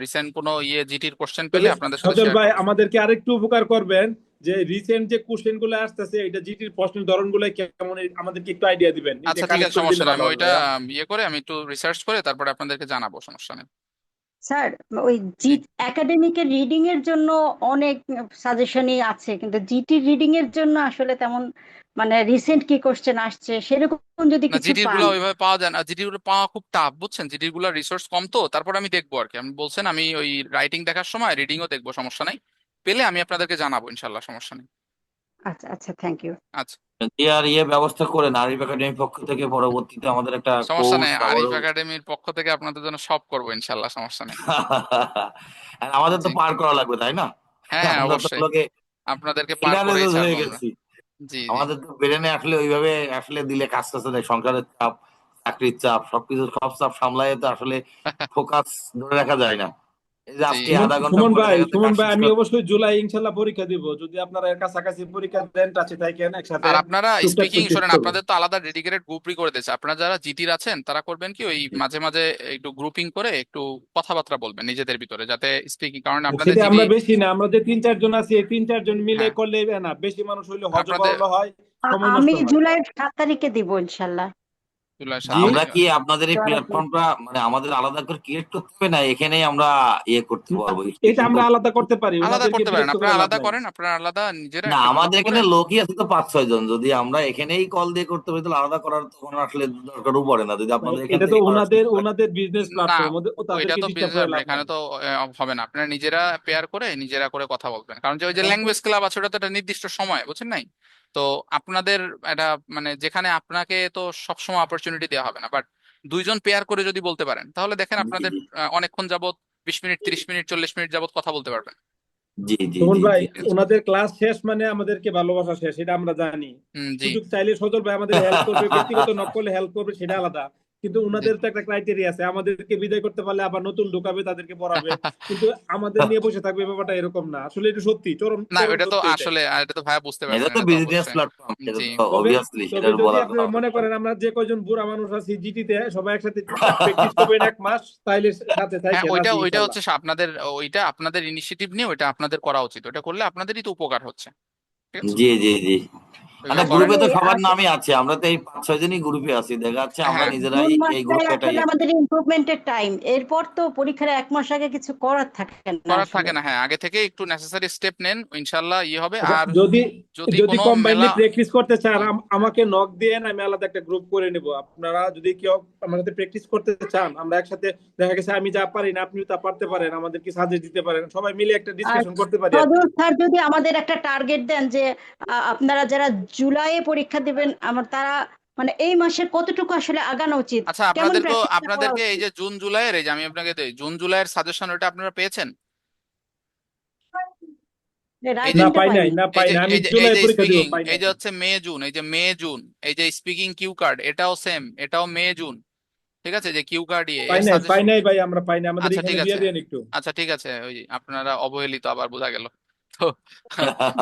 রিসেন্ট কোনো জিটির কোশ্চেন পেলে তবে আপনাদের সাথে সজল শেয়ার ভাই, করবো। আমাদেরকে আরেকটু উপকার করবেন, যে রিসেন্ট যে কোশ্চেন গুলো আসতেছে, এটা জিটির প্রশ্নের ধরন গুলো কেমন, আমাদেরকে একটু আইডিয়া দিবেন, এটা আচ্ছা, ঠিক আছে, কালেক্ট করে সমস্যা দিলে নেই, ভালো আমি হবে ওইটা ভাইয়া। করে আমি একটু রিসার্চ করে তারপরে আপনাদেরকে জানাবো, সমস্যা নেই। স্যার, ওই জি জি। একাডেমিকের রিডিং এর জন্য অনেক সাজেশনই আছে, কিন্তু জিটি রিডিং এর জন্য আসলে তেমন মানে রিসেন্ট কি কোশ্চেন আসছে সেরকম যদি না, কিছু জিডির গুলো পান। ওইভাবে পাওয়া যায় না, জিডির গুলো পাওয়া খুব টাফ, বুঝছেন? জিডির গুলো রিসোর্স কম, তো তারপর আমি দেখবো আর কি। আমি বলছেন আমি ওই রাইটিং দেখার সময় রিডিংও দেখবো, সমস্যা নাই। পেলে আমি আপনাদেরকে জানাবো ইনশাল্লাহ, সমস্যা নেই। আচ্ছা আচ্ছা, থ্যাংক ইউ। আচ্ছা, আর ইয়ে ব্যবস্থা করে আরিফ একাডেমির পক্ষ থেকে পরবর্তীতে আমাদের একটা সমস্যা কোর্স নেই, আরিফ আবারও। একাডেমির পক্ষ থেকে আপনাদের জন্য সব করবো ইনশাল্লাহ, সমস্যা নেই। আর আমাদের জি। তো পার করা লাগবে, তাই না? হ্যাঁ, হ্যাঁ, আমরা তো অবশ্যই, লোকে আপনাদেরকে পার করেই ইনারেজ ছাড়বো হয়ে আমরা। গেছি। জি, জি। আমাদের তো ব্রেনে আসলে ওইভাবে আসলে দিলে কাজ করতে দেয়, সংসারের চাপ, চাকরির চাপ, সবকিছু সব চাপ সামলায় তো আসলে ফোকাস ধরে রাখা যায় না। এই যে জি আজকে আধা ঘন্টা সুমন পরে ভাই, দেখা যাচ্ছে সুমন কাজ ভাই, শেষ আমি করতে। অবশ্যই জুলাই ইনশাল্লাহ পরীক্ষা দিব, যদি আপনারা এর কাছাকাছি পরীক্ষা দেন, টাচে থাকেন একসাথে আর আপনারা টুকটাক স্পিকিং প্র্যাকটিস শোনেন, করবো। আপনাদের তো আলাদা ডেডিকেটেড গ্রুপই করে দিয়েছে। আপনারা যারা জিটির আছেন তারা করবেন কি, ওই মাঝে মাঝে একটু গ্রুপিং করে একটু কথাবার্তা বলবেন নিজেদের ভিতরে, যাতে স্পিকিং, কারণ আপনাদের সেটা জিডি। আমরা বেশি না, আমরা যে 3-4 জন আছি, এই 3-4 জন মিলে হ্যাঁ, করলে না, বেশি মানুষ হইলে আপনাদের হজবরল হয়, সময় আমি নষ্ট হয়। জুলাইয়ের 7 তারিখে দিব ইনশাল্লাহ। জুলাই জি, 7 আমরা তারিখে। কি আপনাদের এই প্ল্যাটফর্মটা মানে আমাদের আলাদা করে ক্রিয়েট করতে হবে, না এখানেই আমরা ইয়ে করতে না, পারবো, এটা স্পিকিং আমরা করতে আলাদা করতে পারি, আলাদা ওনাদেরকে করতে পারেন, বিরক্ত করে আপনারা লাভ আলাদা নাই। করেন, আপনারা আলাদা নিজেরা না একটা গ্রুপ আমাদের করে। এখানে লোকই আছে তো 5-6 জন, যদি আমরা এখানেই কল দিয়ে করতে পারি তাহলে আলাদা করার তো কোনো আসলে দরকারও পড়ে না, যদি ভাই, আপনাদের এখান এটা তো থেকে করার ওনাদের সুযোগ হয়। ওনাদের বিজনেস না, প্ল্যাটফর্ম, ওদের ওইটা তাদেরকে তো ডিস্টার্ব বিজনেস, করে লাভ এখানে নাই। তো হবে না। আপনারা নিজেরা পেয়ার করে নিজেরা করে কথা বলবেন, কারণ যে ওই যে ল্যাঙ্গুয়েজ ক্লাব আছে ওটা তো একটা নির্দিষ্ট সময়, বুঝছেন নাই? তো আপনাদের এটা মানে যেখানে আপনাকে তো সবসময় অপরচুনিটি দেওয়া হবে না, বাট দুইজন পেয়ার করে যদি বলতে পারেন তাহলে দেখেন জি আপনাদের জি অনেকক্ষণ যাবত, 20 মিনিট, 30 মিনিট, 40 মিনিট যাবত কথা বলতে পারবেন। জি জি সুমন জি ভাই, জি ঠিক আছে। ওনাদের ক্লাস শেষ মানে আমাদেরকে ভালোবাসা শেষ, এটা আমরা জানি। জি সুযোগ চাইলে সজল ভাই আমাদের হেল্প করবে, ব্যক্তিগত নক করলে হেল্প করবে, সেটা আলাদা। কিন্তু জি। ওনাদের তো একটা ক্রাইটেরিয়া আছে, আমাদেরকে বিদায় করতে পারলে আবার নতুন ঢুকাবে, তাদেরকে পড়াবে, কিন্তু আমাদের নিয়ে বসে থাকবে, ব্যাপারটা এরকম না। আসলে এটা সত্যি, চরম না, চরম ওটা তো সত্যি এটাই। আসলে এটা তো ভাইয়া বুঝতে এটা পারছেন, তো এটা তো বিজনেস অবশ্যই। প্ল্যাটফর্ম, সেটা জি। তো তবে অবভিয়াসলি তবে সেটার যদি বলার কোনো আপনারা মনে অপেক্ষা করেন নেই। আমরা যে কয়জন বুড়া মানুষ আছি জিটিতে, সবাই একসাথে টুকটাক প্র্যাকটিস করবেন 1 মাস, তাইলে সাথে হ্যাঁ, থাকেন ওইটা আছি ওইটা ইনশাল্লাহ। হচ্ছে আপনাদের, ওইটা আপনাদের ইনিশিয়েটিভ নিয়ে ওইটা আপনাদের করা উচিত, ওটা করলে আপনাদেরই তো উপকার হচ্ছে। ঠিক আছে, জি জি জি মানে ওইভাবে করেন। গ্রুপে আসলে তো সবার আস- নামই আছে, আমরা তো এই 5-6 জনই গ্রুপে আছি, দেখা যাচ্ছে আমরা হ্যাঁ, নিজেরাই জুন এই মাসটাই গ্রুপে একটা আসলে আমাদের ইমপ্রুভমেন্টের টাইম। এরপর তো পরীক্ষার 1 মাস আগে কিছু করার থাকে না করার আসলে। থাকে না। হ্যাঁ, আগে থেকে একটু নেসেসারি স্টেপ নেন, ইনশাল্লাহ ইয়ে হবে। আচ্ছা, আর যদি যদি যদি কোনো কম্বাইনলি মেলা। প্র্যাকটিস করতে চান, জি। আমাকে নক দিয়েন, আমি আলাদা একটা গ্রুপ করে নেব। আপনারা যদি কেউ আমার সাথে প্র্যাকটিস করতে চান, আমরা একসাথে, দেখা গেছে আমি যা পারি না আপনি তা পারতে পারেন, আমাদেরকে সাজেস্ট দিতে পারেন, সবাই মিলে একটা আর ডিসকাশন করতে পারি আর কি। সজল স্যার যদি আমাদের একটা টার্গেট দেন যে আপনারা যারা জুলাইয়ে পরীক্ষা দিবেন, আমার তারা মানে এই মাসের কতটুকু আসলে আগানো উচিত, আচ্ছা, কেমন আপনাদেরকে প্র্যাকটিসটা করা আপনাদেরকে এই উচিত? যে জুন জুলাইয়ের, এই যে আমি আপনাকে দিই জুন জুলাইয়ের সাজেশন, ওটা আপনারা পেয়েছেন? এই যে না রাইটিংটা পাই নাই, পাইনি। না এই পাই যে না, আমি এই যে এই জুলাই যে পরীক্ষা দিব, স্পিকিং, পাই এই নাই। যে হচ্ছে মে জুন, এই যে মে জুন, এই যে স্পিকিং কিউ কার্ড, এটাও সেম, এটাও মে জুন। ঠিক আছে, যে কিউ কার্ড ইয়ে পাই এর নাই, পাই সাজেশন। নাই ভাই, আমরা পাই নাই, আমাদের আচ্ছা ঠিক এখানে আছে, দিয়ে দেন একটু। আচ্ছা ঠিক আছে, ওই আপনারা অবহেলিত আবার বোঝা গেল। তো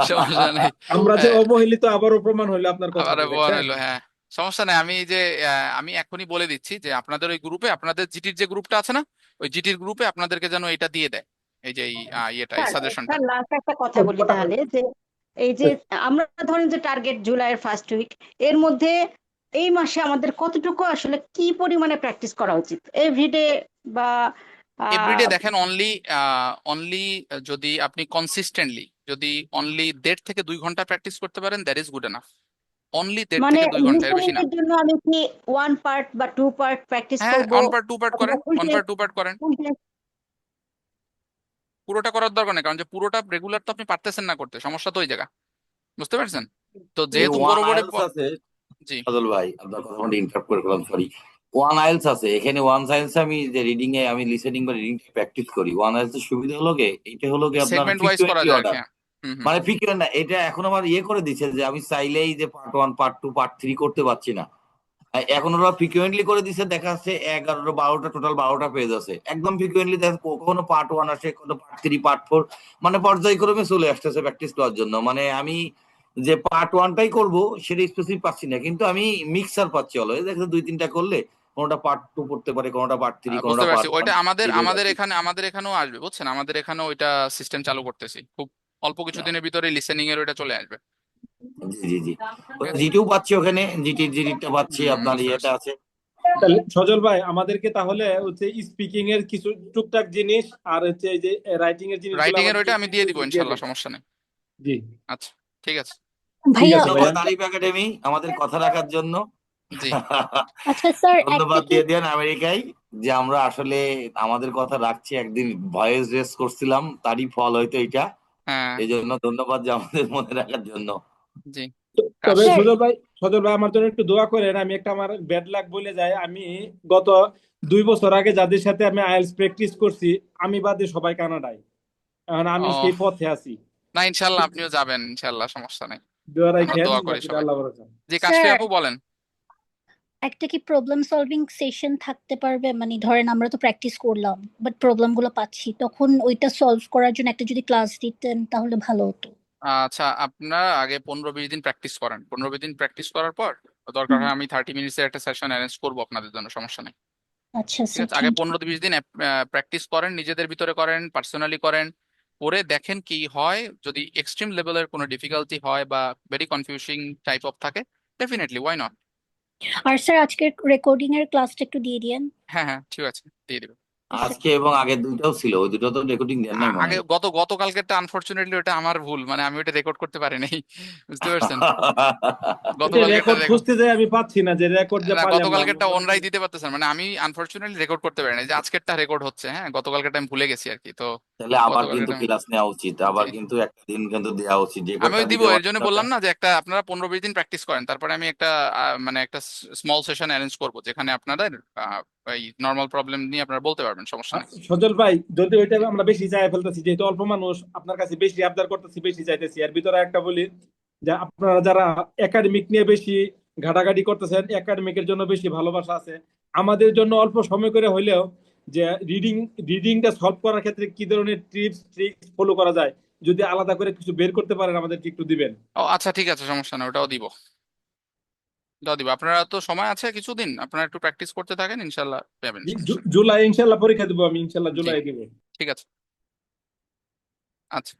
সমস্যা নেই। আমরা যে আহ, অবহেলিত আবারও প্রমাণ হইলো আপনার আবার কথাতে, বহান দেখছেন। হইলো, হ্যাঁ। সমস্যা নেই, আমি এই যে আমি এখনই বলে দিচ্ছি যে আপনাদের ওই গ্রুপে, আপনাদের জিটির যে গ্রুপটা আছে না, ওই জিটির গ্রুপে আপনাদেরকে যেন এটা দিয়ে দেয়, এই যে এই ইয়েটা, এই স্যার, সাজেশনটা। স্যার লাস্ট একটা কথা বলি তাহলে, যে এই যে আমরা ধরেন যে টার্গেট জুলাইয়ের ফার্স্ট উইক, এর মধ্যে এই মাসে আমাদের কতটুকু আসলে কি পরিমাণে প্র্যাকটিস করা উচিত এভরিডে, বা এভরিডে আহ, দেখেন, অনলি অনলি যদি আপনি কনসিস্টেন্টলি যদি অনলি 1.5 থেকে 2 ঘন্টা প্র্যাকটিস করতে পারেন, that is good enough. Only দেড় মানে থেকে দুই ঘন্টা এর লিসেনিং বেশি না। এর জন্য আমি কি 1 পার্ট বা 2 পার্ট প্র্যাকটিস হ্যাঁ, করব, 1 পার্ট 2 পার্ট অথবা করেন, ওয়ান উল্টে পার্ট টু পার্ট করেন। উল্টে? পুরোটা করার দরকার নেই, কারণ যে পুরোটা রেগুলার তো আপনি পারতেছেন না করতে, সমস্যা তো ওই জায়গা, বুঝতে পারছেন? তো এই যেহেতু ওয়ান বড় বড় আইএলস আছে, জি। সজল ভাই আপনার কথা মধ্যে ইন্টারাপ্ট করে করলাম, সরি। ওয়ান আইএলস আছে এখানে, ওয়ান সায়েন্সে আমি যে রিডিং এ আমি লিসেনিং বা রিডিং প্র্যাকটিস করি, ওয়ান আইএলস এর সুবিধা হলো গে এটা হলো গে আপনার সেগমেন্ট ওয়াইজ করা ফ্রিকুয়েন্টলি যায় আর কি, অর্ডার, হ্যাঁ। হুম হুম। মানে ফ্রিকুয়েন্ট না, এটা এখন আমার ইয়ে করে দিচ্ছে যে আমি চাইলেই যে পার্ট 1 পার্ট 2 পার্ট 3 করতে পারছি না। এখন ওরা ফ্রিকুয়েন্টলি করে দিচ্ছে, দেখা যাচ্ছে 11টা 12টা টোটাল 12টা পেজ আছে, একদম ফ্রিকুয়েন্টলি দেখা কখনো পার্ট 1 আসে, কখনো পার্ট 3 পার্ট 4, মানে পর্যায়ক্রমে চলে আসতেছে প্র্যাকটিস করার জন্য। মানে আমি যে পার্ট 1টাই করব সেটা স্পেসিফিক পাচ্ছি না, কিন্তু আমি মিক্সার পাচ্ছি, হলো দেখো 2-3টা করলে কোনোটা পার্ট 2 পড়তে পারে, কোনোটা পার্ট 3, বুঝতে কোনোটা পারছি, পার্ট 1, ওইটা আমাদের এইভাবে আমাদের পাচ্ছি। এখানে, আমাদের এখানেও আসবে, বুঝছেন, আমাদের এখানেও ওইটা সিস্টেম চালু করতেছি, খুব অল্প কিছুদিনের ভিতরে লিসেনিং এর ওইটা চলে আসবে। জি জি জি ঠিক আছে। জিটিও পাচ্ছি ওখানে, জিটিটা পাচ্ছি, আপনার বুঝতে ইয়েটা পারছি। আছে। তাহলে সজল ভাই, আমাদেরকে তাহলে হচ্ছে স্পিকিং এর কিছু টুকটাক জিনিস, আর হচ্ছে এই যে রাইটিং এর জিনিসগুলো রাইটিং এর আমাদেরকে ওইটা আমি একটু দিয়ে একটু দিব দিয়ে ইনশাল্লাহ, দেন। সমস্যা নেই। জি, আচ্ছা, ঠিক আছে। ঠিক ভাইয়া, আছে ভাইয়া। ধন্যবাদ আরিফ একাডেমি আমাদের কথা রাখার জন্য। জি। আচ্ছা স্যার একটা ধন্যবাদ কি, দিয়ে দেন আমেরিকায়, যে আমরা আসলে আমাদের কথা রাখছি, একদিন ভয়েস রেস করছিলাম তারই ফল হয়তো এটা। হ্যাঁ। এই জন্য ধন্যবাদ যে আমাদের মনে রাখার জন্য। জি। কাশ। তবে স্যার সজল ভাই আমার জন্য একটু দোয়া করেন। আমি একটা, আমার ব্যাড লাক বলে যায়, আমি গত 2 বছর আগে যাদের সাথে আমি আইএলটিএস প্র্যাকটিস করছি, আমি বাদে সবাই কানাডায়, এখন আমি ও, সেই পথে আছি। না ইনশাল্লাহ আপনিও যাবেন, ইনশাল্লাহ সমস্যা নেই। দোয়া আমরা রাখেন, দোয়া করি বাকিটা সবাই। আল্লাহ ভরসা। জি, কাশফি স্যার আপু বলেন। একটা কি প্রবলেম সলভিং সেশন থাকতে পারবে, মানে ধরেন আমরা তো প্র্যাকটিস করলাম বাট প্রবলেমগুলো পাচ্ছি, তখন ওইটা সলভ করার জন্য একটা যদি ক্লাস দিতেন তাহলে ভালো হতো। আচ্ছা, আপনারা আগে 15-20 দিন প্র্যাকটিস করেন, 15-20 দিন প্র্যাকটিস করার পর দরকার হুম, হয় আমি 30 মিনিটসের একটা সেশন অ্যারেঞ্জ করবো আপনাদের জন্য, সমস্যা নেই। আচ্ছা ঠিক স্যার, আছে, আগে থ্যাংক ইউ। 15-20 দিন প্র্যাকটিস করেন, নিজেদের ভিতরে করেন, পার্সোনালি করেন, করে দেখেন কি হয়। যদি এক্সট্রিম লেভেলের কোনো ডিফিকাল্টি হয় বা ভেরি কনফিউজিং টাইপ অফ থাকে, ডেফিনেটলি ওয়াই নট। আর স্যার আজকের রেকর্ডিং এর ক্লাসটা একটু দিয়ে দিয়েন। হ্যাঁ হ্যাঁ, ঠিক আছে, দিয়ে দিবেন। স্যার, আজকে এবং আগের দুইটাও ছিল, ওই দুটো তো রেকর্ডিং দেন নাই মনে আগে হয়। গতকালকেরটা আনফরচুনেটলি ওটা আমার ভুল, মানে আমি ওটা রেকর্ড করতে পারি নাই, বুঝতে পারছেন? ওইটা গতকালকেরটা রেকর্ড রেকর্ড, খুঁজতে যাই আমি পাচ্ছি না, যে রেকর্ড যে না পাইলাম না আমি গতকালকেরটা মনে ওনরাই করি। দিতে পারতেছেন, মানে আমি আনফরচুনেটলি রেকর্ড করতে পারি না, যে আজকেরটা রেকর্ড হচ্ছে, হ্যাঁ গতকালকেরটা আমি ভুলে গেছি আর কি, তো তাহলে আবার কিন্তু গতকালকেরটা ক্লাস নেওয়া উচিত, জি। আবার কিন্তু একটা দিন কিন্তু দেওয়া উচিত, যে আমি কটা ওই দিব, দিতে এর জন্য পারছেন। বললাম না যে একটা আপনারা 15-20 দিন প্র্যাকটিস করেন, তারপরে আমি একটা মানে একটা স্মল সেশন অ্যারেঞ্জ করবো, যেখানে আপনাদের এই নর্মাল প্রবলেম নিয়ে আপনারা বলতে পারবেন, সমস্যা নেই। সজল ভাই, যদি ওইটা আমরা বেশি চাই ফেলতেছি, যেহেতু অল্প মানুষ আপনার কাছে বেশি আবদার করতেছি, বেশি চাইতেছি, এর ভিতরে একটা বলি যে আপনারা যারা একাডেমিক নিয়ে বেশি ঘাটাঘাটি করতেছেন, একাডেমিকের জন্য বেশি ভালোবাসা আছে, আমাদের জন্য অল্প সময় করে হইলেও যে রিডিংটা সলভ করার ক্ষেত্রে কি ধরনের টিপস ট্রিক্স ফলো করা যায়, যদি আলাদা করে কিছু বের করতে পারেন আমাদেরকে একটু দিবেন। ও আচ্ছা, ঠিক আছে, সমস্যা নেই, ওটাও দিব, ওটাও দিব। আপনারা তো সময় আছে কিছুদিন, আপনারা একটু প্র্যাকটিস করতে থাকেন, ইনশাল্লাহ পাবেন, সমস্যা নেই। জুলাই ইনশাল্লাহ পরীক্ষা দিব, আমি ইনশাল্লাহ জি, জুলাই দিব। ঠিক আছে, আচ্ছা।